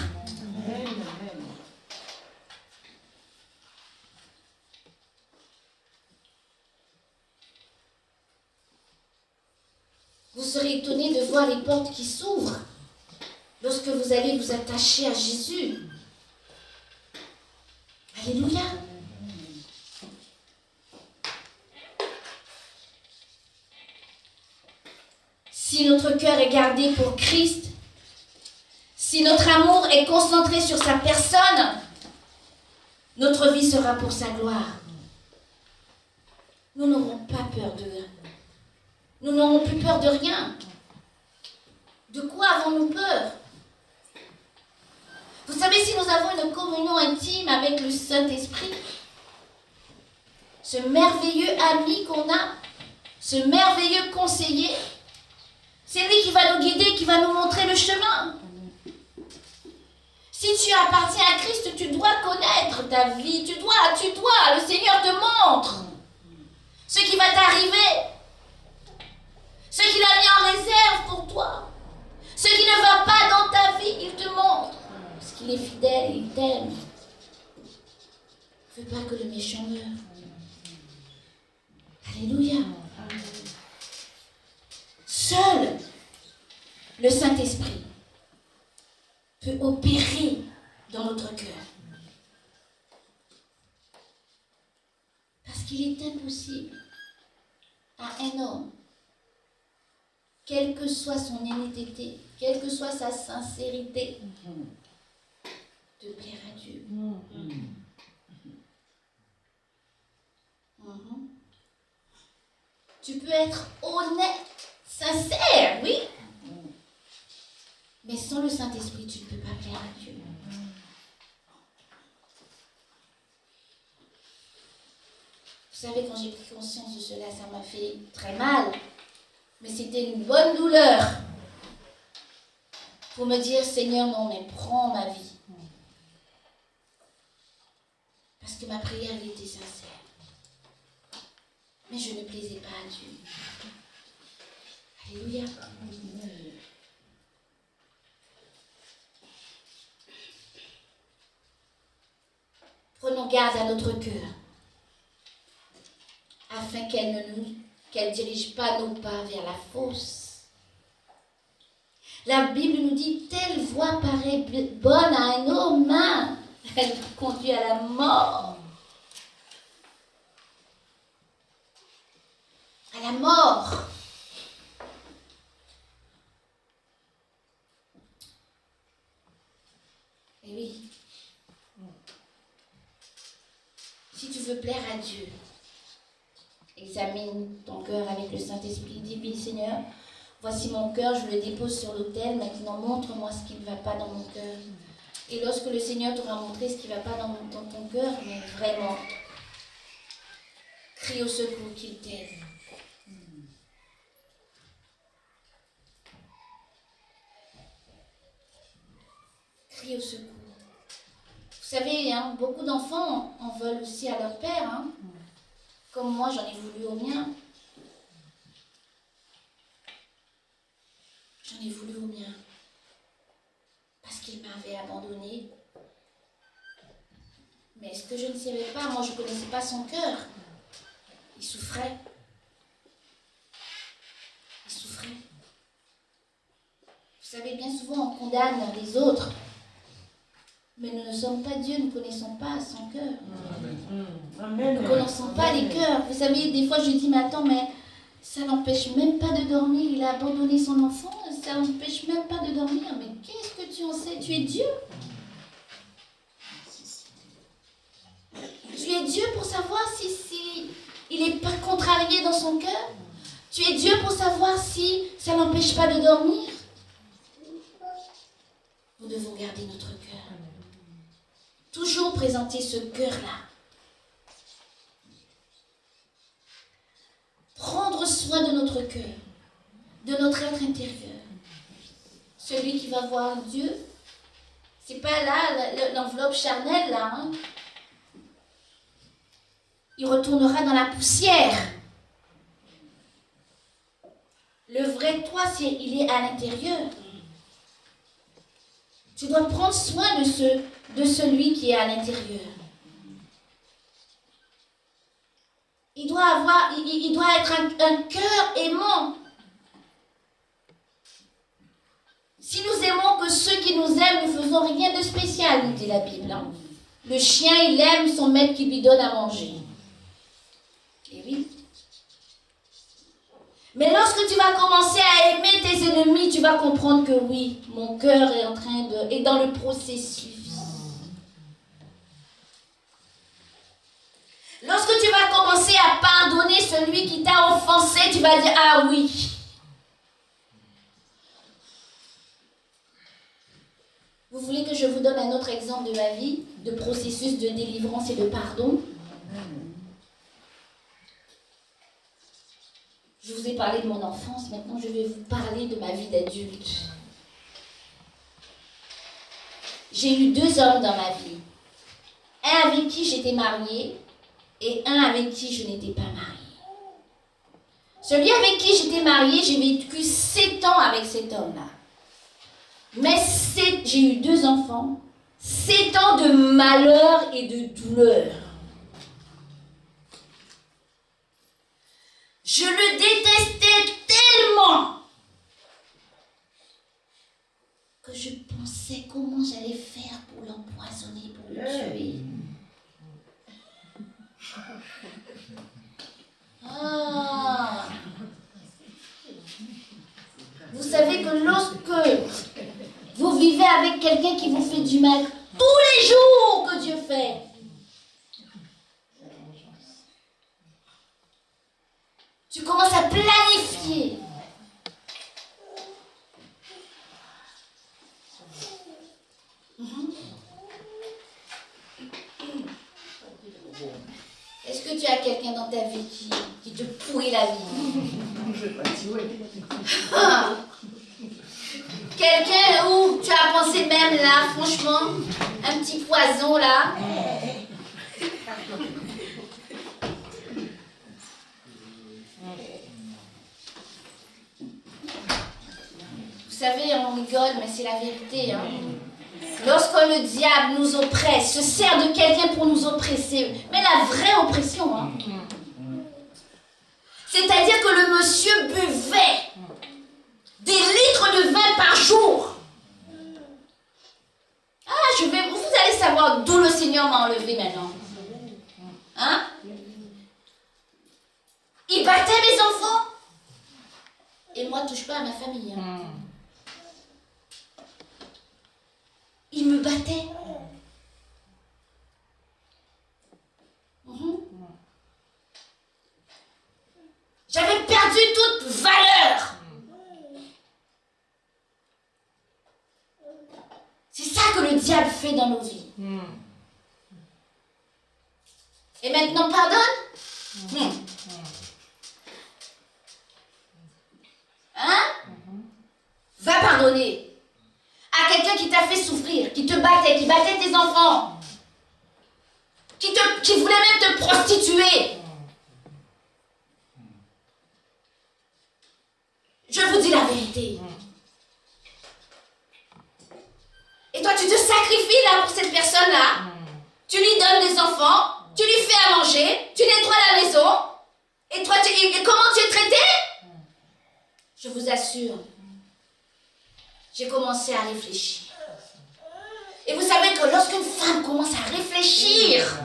Vous serez étonnés de voir les portes qui s'ouvrent lorsque vous allez vous attacher à Jésus. Alléluia. Si notre cœur est gardé pour Christ, si notre amour est concentré sur sa personne, notre vie sera pour sa gloire. Nous n'aurons pas peur de rien. Nous n'aurons plus peur de rien. De quoi avons-nous peur? Vous savez, si nous avons une communion intime avec le Saint-Esprit, ce merveilleux ami qu'on a, ce merveilleux conseiller, c'est lui qui va nous guider, qui va nous montrer le chemin. Si tu appartiens à Christ, tu dois connaître ta vie. Tu dois, le Seigneur te montre ce qui va t'arriver, ce qu'il a mis en réserve pour toi, ce qui ne va pas dans ta vie, il te montre. Parce qu'il est fidèle, il t'aime. Ne fais pas que le méchant meure. Alléluia. Seul le Saint-Esprit peut opérer dans notre cœur. Parce qu'il est impossible à un homme quelle que soit son honnêteté, quelle que soit sa sincérité, de plaire à Dieu. Tu peux être honnête, sincère, oui. Mais sans le Saint-Esprit, tu ne peux pas plaire à Dieu. Vous savez, quand j'ai pris conscience de cela, ça m'a fait très mal. Mais c'était une bonne douleur pour me dire, Seigneur, non, mais prends ma vie. Parce que ma prière, elle était sincère. Mais je ne plaisais pas à Dieu. Alléluia. Prenons garde à notre cœur, afin qu'elle ne dirige pas nos pas vers la fosse. La Bible nous dit, telle voie paraît bonne à un homme, hein. Elle conduit à la mort. À la mort. Et oui. Si tu veux plaire à Dieu, examine ton cœur avec le Saint-Esprit. Dis, oui, Seigneur, voici mon cœur, je le dépose sur l'autel. Maintenant, montre-moi ce qui ne va pas dans mon cœur. Et lorsque le Seigneur t'aura montré ce qui ne va pas dans ton cœur, mais vraiment, crie au secours qu'il t'aide. Crie au secours. Vous savez, hein, beaucoup d'enfants en veulent aussi à leur père. Hein. Comme moi, j'en ai voulu au mien. J'en ai voulu au mien. Parce qu'il m'avait abandonné. Mais ce que je ne savais pas, moi je ne connaissais pas son cœur. Il souffrait. Il souffrait. Vous savez, bien souvent on condamne les autres. Mais nous ne sommes pas Dieu, nous ne connaissons pas son cœur. Amen. Nous ne connaissons pas les cœurs. Vous savez, des fois je dis, mais attends, mais ça n'empêche même pas de dormir. Il a abandonné son enfant, ça n'empêche même pas de dormir. Mais qu'est-ce que tu en sais? Tu es Dieu. Tu es Dieu pour savoir si il n'est pas contrarié dans son cœur. Tu es Dieu pour savoir si ça n'empêche pas de dormir. Nous devons garder notre cœur. Toujours présenter ce cœur-là. Prendre soin de notre cœur, de notre être intérieur. Celui qui va voir Dieu, c'est pas là l'enveloppe charnelle, là. Hein. Il retournera dans la poussière. Le vrai toi, il est à l'intérieur. Tu dois prendre soin de celui qui est à l'intérieur. Il doit être un cœur aimant. Si nous aimons que ceux qui nous aiment, nous ne faisons rien de spécial, nous dit la Bible. Hein. Le chien, il aime son maître qui lui donne à manger. Et oui. Mais lorsque tu vas commencer à aimer tes ennemis, tu vas comprendre que oui, mon cœur est dans le processus. Lorsque tu vas commencer à pardonner celui qui t'a offensé, tu vas dire, ah oui. Vous voulez que je vous donne un autre exemple de ma vie, de processus de délivrance et de pardon? Je vous ai parlé de mon enfance, maintenant je vais vous parler de ma vie d'adulte. J'ai eu 2 hommes dans ma vie. Un avec qui j'étais mariée et un avec qui je n'étais pas mariée. Celui avec qui j'étais mariée, j'ai vécu 7 ans avec cet homme-là. Mais j'ai eu 2 enfants, 7 ans de malheur et de douleur. Je le détestais tellement que je pensais comment j'allais faire pour l'empoisonner, pour le tuer. Ah. Vous savez que lorsque vous vivez avec quelqu'un qui vous fait du mal, tous les jours que Dieu fait, tu commences à planifier. Est-ce que tu as quelqu'un dans ta vie qui te pourrit la vie? Ah. Quelqu'un où tu as pensé même là, franchement, un petit poison là. Vous savez, on rigole, mais c'est la vérité. Hein. Lorsque le diable nous oppresse, se sert de quelqu'un pour nous oppresser, mais la vraie oppression, hein. C'est-à-dire que le monsieur buvait des litres de vin par jour. Ah, vous allez savoir d'où le Seigneur m'a enlevé maintenant. Hein? Il battait mes enfants. Et moi, touche pas à ma famille. Hein. Il me battait. J'avais perdu toute valeur. C'est ça que le diable fait dans nos vies. Et maintenant, pardonne? Hein? Va pardonner à quelqu'un qui t'a fait souffrir, qui te battait, qui battait tes enfants, qui voulait même te prostituer. Je vous dis la vérité. Et toi, tu te sacrifies là pour cette personne-là. Tu lui donnes des enfants, tu lui fais à manger, tu nettoies la maison. Et toi, et comment tu es traité? Je vous assure, j'ai commencé à réfléchir. Et vous savez que lorsqu'une femme commence à réfléchir,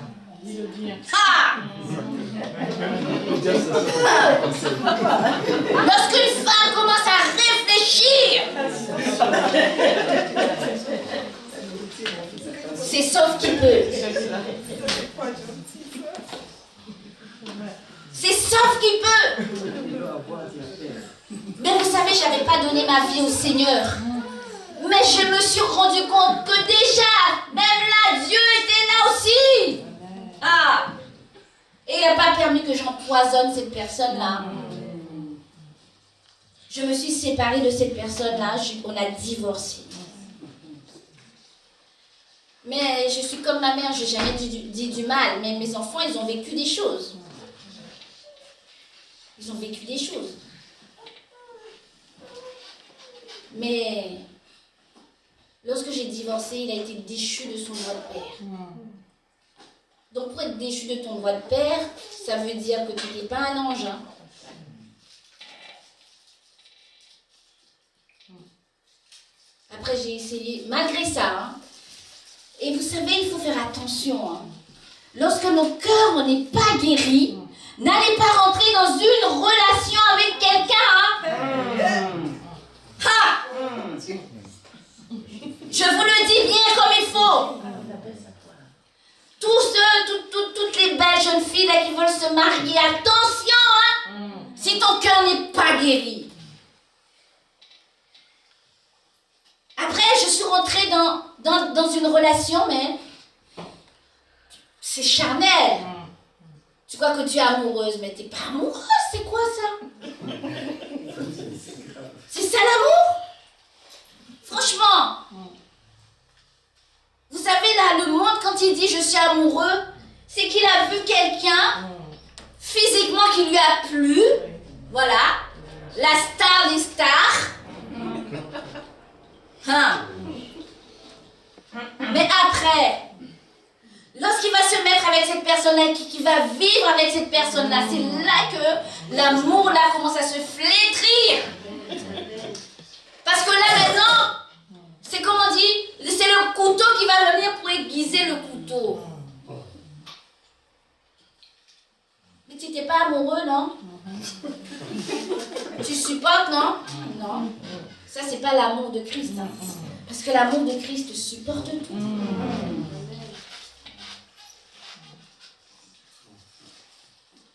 lorsqu'une femme commence à réfléchir, c'est sauf qui peut. C'est sauf qui peut. Mais vous savez, je n'avais pas donné ma vie au Seigneur. Mais je me suis rendu compte que déjà, même là, Dieu était là aussi. Ah! Et il n'a pas permis que j'empoisonne cette personne-là. Je me suis séparée de cette personne-là. On a divorcé. Mais je suis comme ma mère, je n'ai jamais dit du mal. Mais mes enfants, ils ont vécu des choses. Ils ont vécu des choses. Mais lorsque j'ai divorcé, il a été déchu de son droit de père. Donc pour être déchu de ton droit de père, ça veut dire que tu n'es pas un ange. Hein. Après j'ai essayé, malgré ça. Hein. Et vous savez, il faut faire attention. Hein. Lorsque nos cœurs n'est pas guéris, n'allez pas rentrer dans une relation avec quelqu'un. Hein. Ha! Je vous le dis bien comme il faut. Toutes les belles jeunes filles là, qui veulent se marier, attention, hein, si ton cœur n'est pas guéri. Après, je suis rentrée dans une relation, mais c'est charnel. Tu crois que tu es amoureuse, mais tu n'es pas amoureuse, c'est quoi ça? C'est ça l'amour? Franchement. Vous savez, là, le monde, quand il dit « je suis amoureux », c'est qu'il a vu quelqu'un physiquement qui lui a plu. Voilà. La star des stars. Hein. Mais après, lorsqu'il va se mettre avec cette personne-là, qui va vivre avec cette personne-là, c'est là que l'amour, là, commence à se flétrir. Parce que là, maintenant, c'est comme on dit, c'est le couteau qui va venir pour aiguiser le couteau. Mais tu n'étais pas amoureux, non? Tu supportes, non? Non. Ça, c'est pas l'amour de Christ. Hein. Parce que l'amour de Christ supporte tout.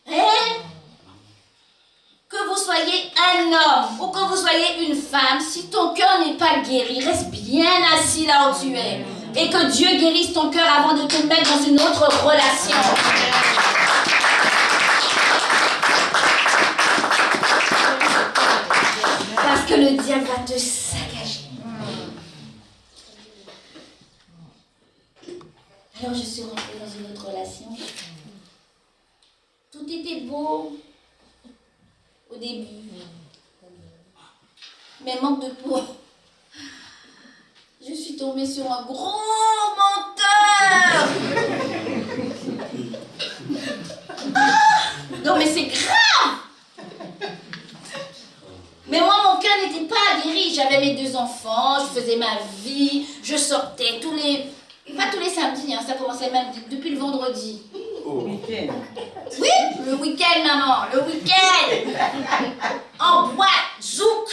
Et que vous soyez un homme ou que vous soyez une femme, si ton cœur n'est pas guéri, reste bien assis là où tu es. Et que Dieu guérisse ton cœur avant de te mettre dans une autre relation. Parce que le diable va te saccager. Alors je suis rentrée dans une autre relation. Tout était beau au début. Mais manque de peau. Je suis tombée sur un gros menteur. Non mais c'est grave. Mais moi, mon cœur n'était pas guéri. J'avais mes 2 enfants, je faisais ma vie, je sortais pas tous les samedis, hein, ça commençait même depuis le vendredi. Week-end. Oui, le week-end, maman, le week-end. En boîte, zouk.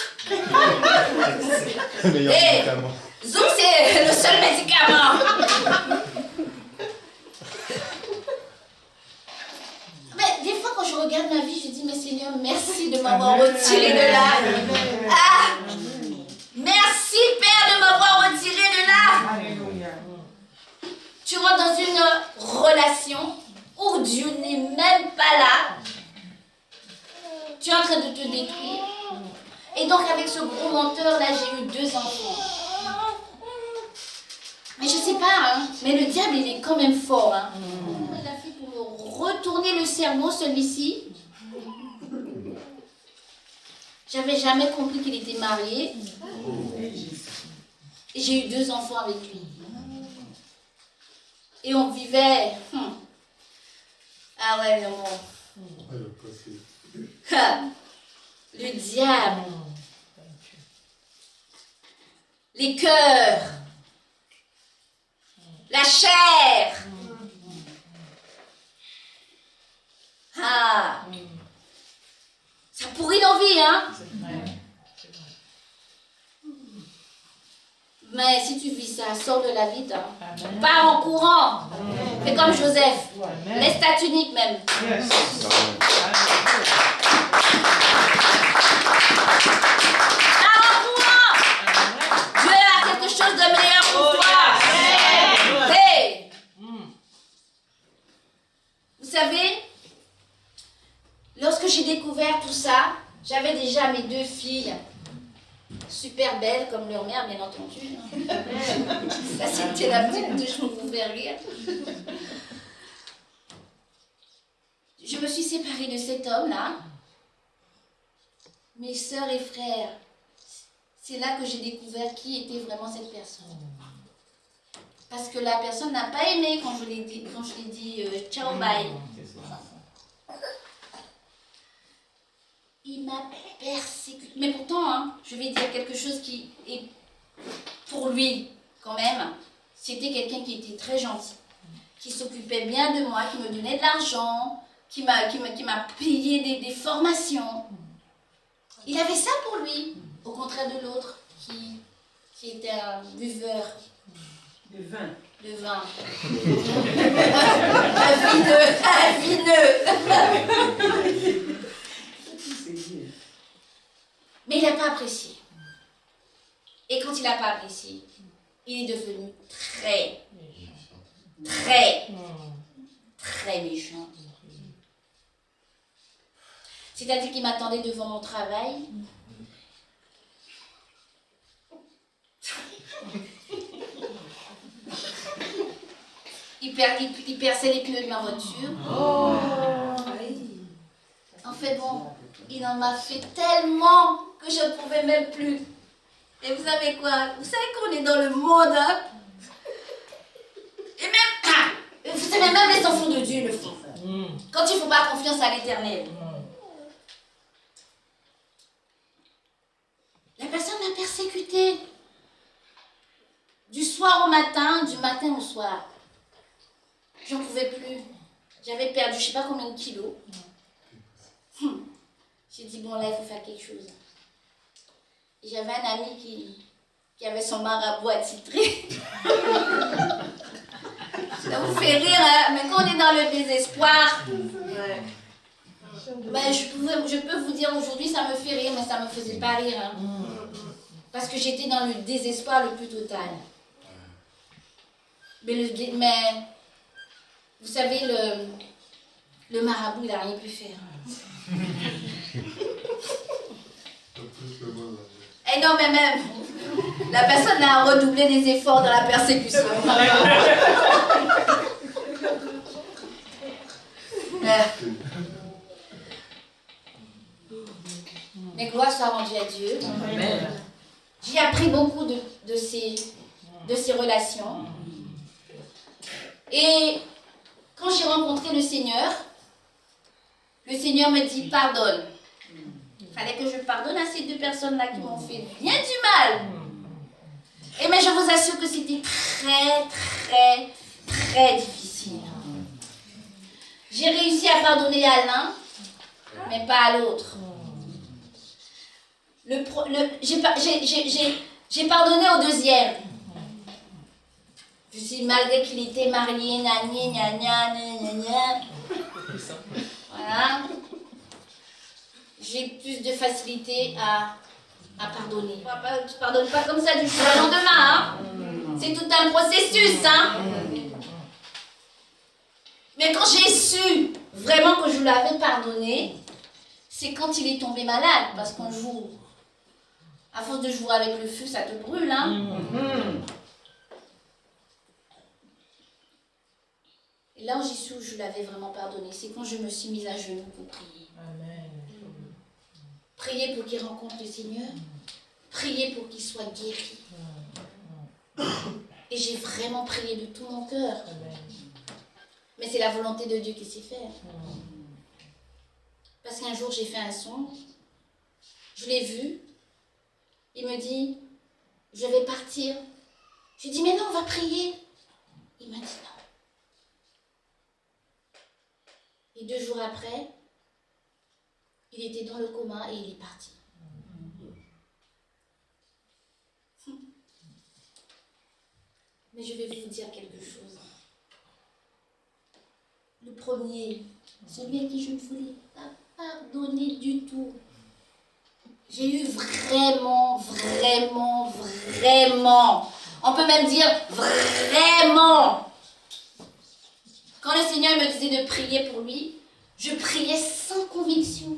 Et zouk, c'est le seul médicament. Mais des fois, quand je regarde ma vie, je dis, mais Seigneur, merci de m'avoir retiré de là. Ah, merci, Père, de m'avoir retiré de là. Alléluia. Tu rentres dans une relation où Dieu n'est même pas là. Tu es en train de te détruire. Et donc, avec ce gros menteur-là, j'ai eu 2 enfants. Mais je sais pas, hein, mais le diable, il est quand même fort. Hein. Comment il a fait pour me retourner le cerveau, celui-ci? J'avais jamais compris qu'il était marié. Et j'ai eu 2 enfants avec lui. Et on vivait... Ah ouais, non. Le diable. Les cœurs. La chair. Ah. Ça pourrit nos vies, hein? Mais si tu vis ça, sors de la vie, hein. Pars en courant. Fais comme Joseph. Laisse ta tunique même. Yes. Pars en courant. Dieu a quelque chose de meilleur pour toi. Hey. Vous savez, lorsque j'ai découvert tout ça, j'avais déjà mes 2 filles. Super belles comme leur mère, bien entendu. Ça, c'était la petite touche pour vous faire rire. Je me suis séparée de cet homme-là. Mes sœurs et frères, c'est là que j'ai découvert qui était vraiment cette personne. Parce que la personne n'a pas aimé quand je l'ai dit, ciao, bye. Il m'a persécuté. Mais pourtant, hein, je vais dire quelque chose qui est pour lui, quand même. C'était quelqu'un qui était très gentil, qui s'occupait bien de moi, qui me donnait de l'argent, qui m'a payé des formations. Il avait ça pour lui, au contraire de l'autre, qui était un buveur De vin. de vin. Un vineux. Mais il n'a pas apprécié. Et quand il n'a pas apprécié, il est devenu très méchant. C'est-à-dire qu'il m'attendait devant mon travail. Il perçait les pneus de ma voiture. En fait, bon, il en m'a fait tellement que je ne pouvais même plus. Et vous savez quoi? Vous savez qu'on est dans le monde, hein? Et même, vous savez, même les enfants de Dieu le font. Quand il ne faut pas confiance à l'Éternel. La personne m'a persécuté. Du soir au matin, du matin au soir. J'en pouvais plus. J'avais perdu je ne sais pas combien de kilos. J'ai dit, bon, là, il faut faire quelque chose. Et j'avais un ami qui avait son marabout attitré. Ça vous fait rire, hein? Mais quand on est dans le désespoir, ben, je peux vous dire aujourd'hui, ça me fait rire, mais ça ne me faisait pas rire. Hein? Parce que j'étais dans le désespoir le plus total. Mais vous savez, le marabout, il n'a rien pu faire. Et non, mais même, la personne a redoublé des efforts dans la persécution. Mais gloire soit rendue à Dieu. Amen. J'ai appris beaucoup de ces relations. Et quand j'ai rencontré le Seigneur me dit pardonne. Il fallait que je pardonne à ces deux personnes-là qui m'ont fait bien du mal. Et mais je vous assure que c'était très, très, très difficile. J'ai réussi à pardonner à l'un, mais pas à l'autre. J'ai pardonné au deuxième. Je suis malgré qu'il était marié, voilà. J'ai plus de facilité à pardonner. Tu ne pardonnes pas comme ça du jour au lendemain. Hein? C'est tout un processus. Hein? Mais quand j'ai su vraiment que je l'avais pardonné, c'est quand il est tombé malade. Parce qu'un jour, à force de jouer avec le feu, ça te brûle. Hein? Et là où j'ai su que je l'avais vraiment pardonné, c'est quand je me suis mise à genoux pour prier. Amen. Prier pour qu'il rencontre le Seigneur. Prier pour qu'il soit guéri. Et j'ai vraiment prié de tout mon cœur. Mais c'est la volonté de Dieu qui sait faire. Parce qu'un jour, j'ai fait un son. Je l'ai vu. Il me dit, je vais partir. Je lui ai dit, mais non, on va prier. Il m'a dit non. Et 2 jours après, il était dans le coma et il est parti. Mais je vais vous dire quelque chose. Le premier, celui à qui je ne voulais pas pardonner du tout. J'ai eu vraiment, on peut même dire vraiment. Quand le Seigneur me disait de prier pour lui, je priais sans conviction.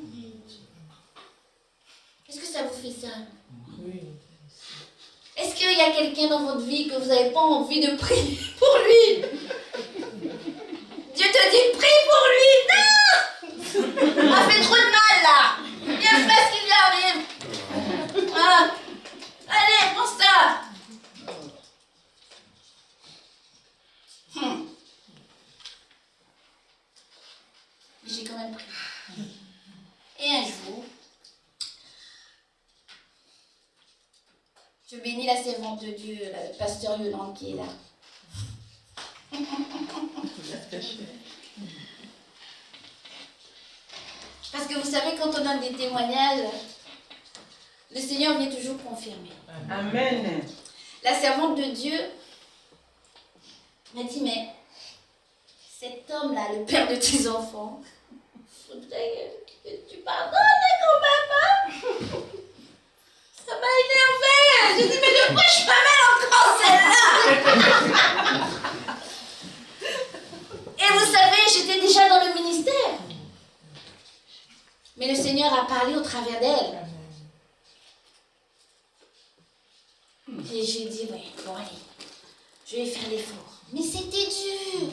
Est-ce que ça vous fait ça? Oui. Est-ce qu'il y a quelqu'un dans votre vie que vous n'avez pas envie de prier pour lui? Dieu te dit, prie pour lui. Non! Il m'a fait trop de mal là. Viens faire ce qui lui arrive. Ah. Allez, prends ça. J'ai quand même prié. Et un jour, je bénis la servante de Dieu, le pasteur Yolande qui est là. Parce que vous savez, quand on donne des témoignages, le Seigneur vient toujours confirmer. Amen. La servante de Dieu m'a dit, mais cet homme-là, le père de tes enfants, faudrait que tu pardonnes quand même, hein? Ça m'a énervé. J'ai dit, mais de quoi je m'amène encore celle-là? Et vous savez, j'étais déjà dans le ministère. Mais le Seigneur a parlé au travers d'elle. Et j'ai dit, oui, bon allez, je vais faire l'effort. Mais c'était dur.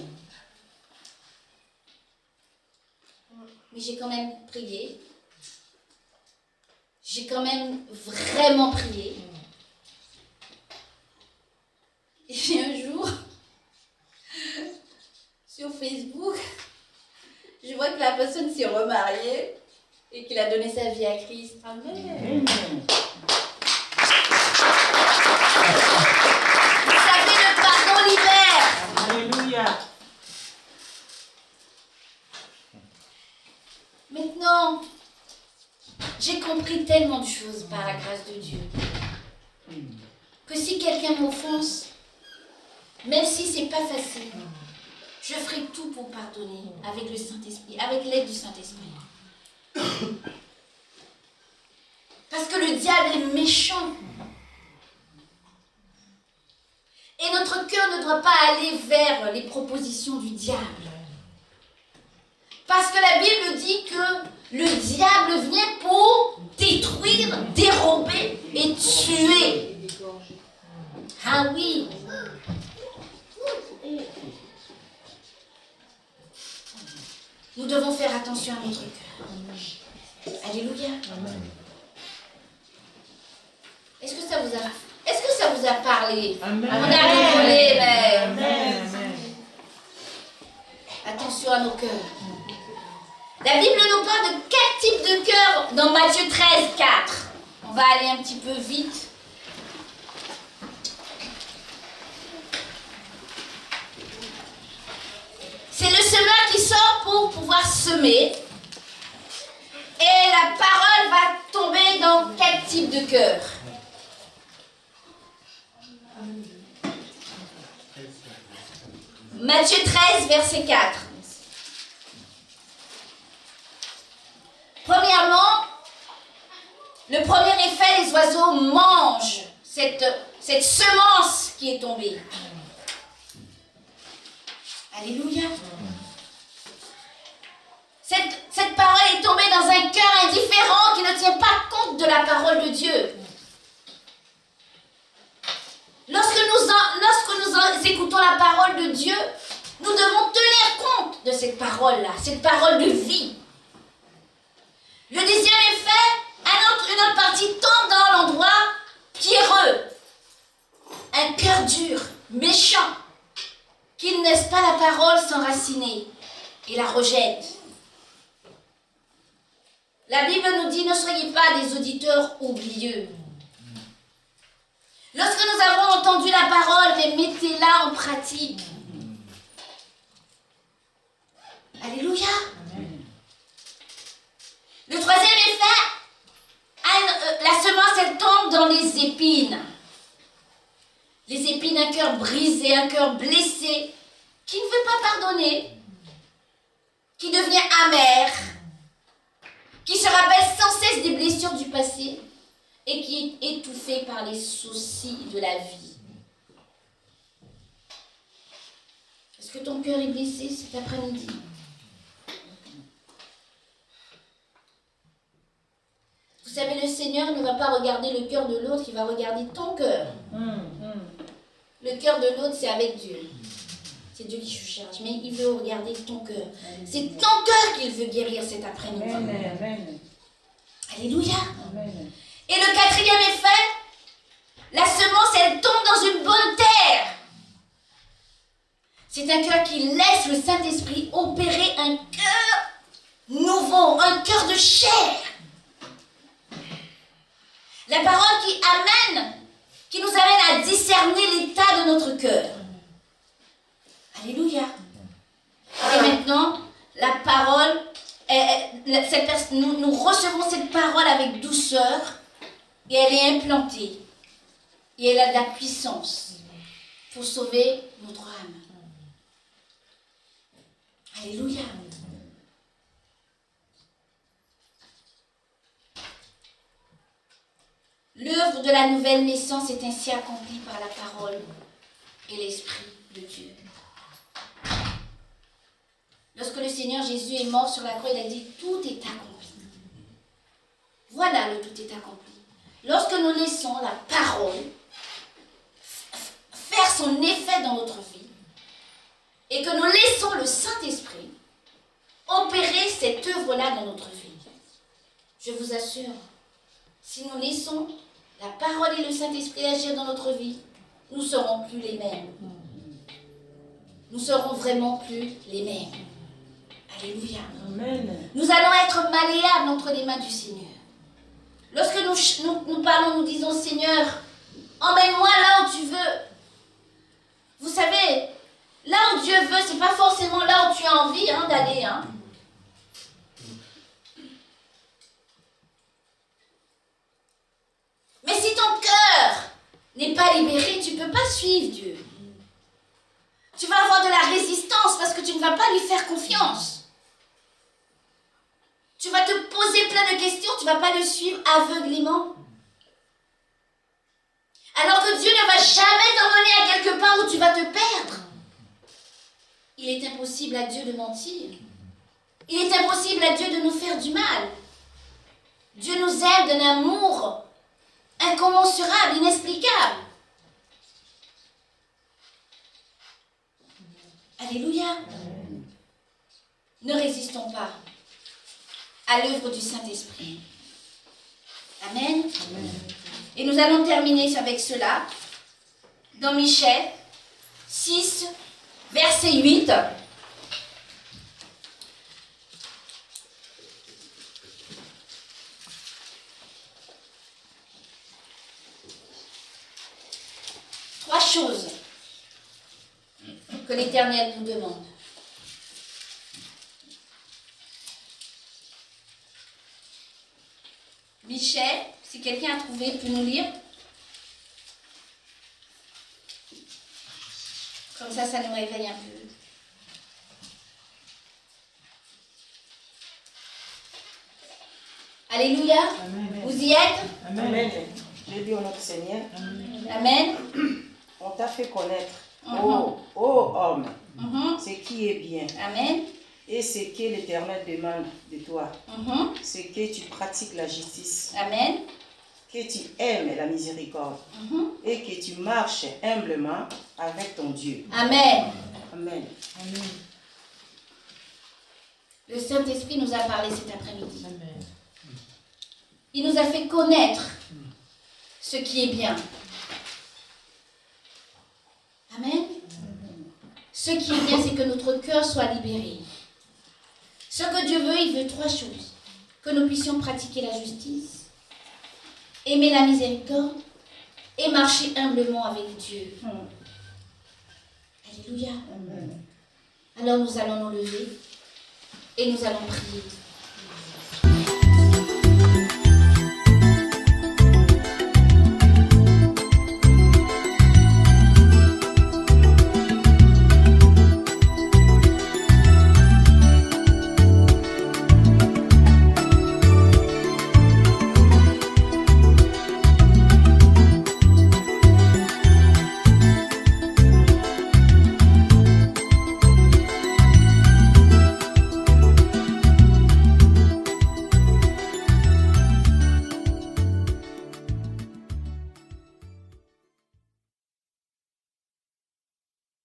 Mais j'ai quand même prié. J'ai quand même vraiment prié. Et puis un jour, sur Facebook, je vois que la personne s'est remariée et qu'il a donné sa vie à Christ. Amen. Vous savez, le pardon libère. Alléluia. Maintenant, J'ai compris tellement de choses par la grâce de Dieu. Que si quelqu'un m'offense, même si c'est pas facile, je ferai tout pour pardonner avec le Saint-Esprit, avec l'aide du Saint-Esprit. Parce que le diable est méchant. Et notre cœur ne doit pas aller vers les propositions du diable. Parce que la Bible dit que le diable vient pour détruire, dérober et tuer. Ah oui. Nous devons faire attention à notre cœur. Alléluia. Est-ce que ça vous a parlé? Amen. On a rigolé, mais Amen. attention à nos cœurs. La Bible nous parle de 4 types de cœurs dans Matthieu 13, 4. On va aller un petit peu vite. C'est le semeur qui sort pour pouvoir semer. Et la parole va tomber dans 4 types de cœurs. Matthieu 13, verset 4. Premièrement, le premier effet, les oiseaux mangent cette semence qui est tombée. Alléluia. Cette parole est tombée dans un cœur indifférent qui ne tient pas compte de la parole de Dieu. Lorsque nous écoutons la parole de Dieu, nous devons tenir compte de cette parole-là, cette parole de vie. Le deuxième effet, une autre partie tombe dans l'endroit pierreux. Un cœur dur, méchant, qui ne laisse pas la parole s'enraciner et la rejette. La Bible nous dit, ne soyez pas des auditeurs oublieux. Lorsque nous avons entendu la parole, mais mettez-la en pratique. Alléluia. Le troisième effet, la semence, elle tombe dans les épines. Les épines, un cœur brisé, un cœur blessé, qui ne veut pas pardonner, qui devient amer, qui se rappelle sans cesse des blessures du passé et qui est étouffé par les soucis de la vie. Est-ce que ton cœur est blessé cet après-midi? Vous savez, le Seigneur ne va pas regarder le cœur de l'autre, il va regarder ton cœur. Le cœur de l'autre, c'est avec Dieu. C'est Dieu qui se charge, mais il veut regarder ton cœur. C'est ton cœur qu'il veut guérir cet après-midi. Amen. Alléluia. Amen. Et le quatrième effet, la semence, elle tombe dans une bonne terre. C'est un cœur qui laisse le Saint-Esprit opérer un cœur nouveau, un cœur de chair. La parole qui nous amène à discerner l'état de notre cœur. Alléluia. Et maintenant, la parole, nous recevons cette parole avec douceur et elle est implantée. Et elle a de la puissance pour sauver notre âme. Alléluia. L'œuvre de la nouvelle naissance est ainsi accomplie par la parole et l'Esprit de Dieu. Lorsque le Seigneur Jésus est mort sur la croix, il a dit « Tout est accompli ». Voilà le tout est accompli. Lorsque nous laissons la parole faire son effet dans notre vie et que nous laissons le Saint-Esprit opérer cette œuvre-là dans notre vie, je vous assure, si nous laissons la parole et le Saint-Esprit agir dans notre vie, nous ne serons plus les mêmes. Nous serons vraiment plus les mêmes. Alléluia. Amen. Nous allons être malléables entre les mains du Seigneur. Lorsque nous parlons, nous disons, Seigneur, emmène-moi là où tu veux. Vous savez, là où Dieu veut, ce n'est pas forcément là où tu as envie d'aller. pas suivre Dieu. Tu vas avoir de la résistance parce que tu ne vas pas lui faire confiance. Tu vas te poser plein de questions, tu ne vas pas le suivre aveuglément. Alors que Dieu ne va jamais t'emmener à quelque part où tu vas te perdre. Il est impossible à Dieu de mentir. Il est impossible à Dieu de nous faire du mal. Dieu nous aime d'un amour incommensurable, inexplicable. Alléluia. Ne résistons pas à l'œuvre du Saint-Esprit. Amen. Amen. Et nous allons terminer avec cela dans Michée 6, verset 8. Trois choses que l'Éternel nous demande. Michée, si quelqu'un a trouvé, peut nous lire. Comme ça nous réveille un peu. Alléluia. Amen. Vous y êtes? Amen. Je dis au notre Seigneur, Amen. on t'a fait connaître, Mhm. ô homme, Mhm. ce qui est bien Amen. et ce que l'Éternel demande de toi, Mhm. c'est que tu pratiques la justice, Amen. que tu aimes la miséricorde Mhm. et que tu marches humblement avec ton Dieu. Amen. Amen. Le Saint-Esprit nous a parlé cet après-midi. Amen. Il nous a fait connaître ce qui est bien. Amen. Ce qui est bien, c'est que notre cœur soit libéré. Ce que Dieu veut, il veut trois choses. Que nous puissions pratiquer la justice, aimer la miséricorde et marcher humblement avec Dieu. Alléluia. Amen. Alors nous allons nous lever et nous allons prier.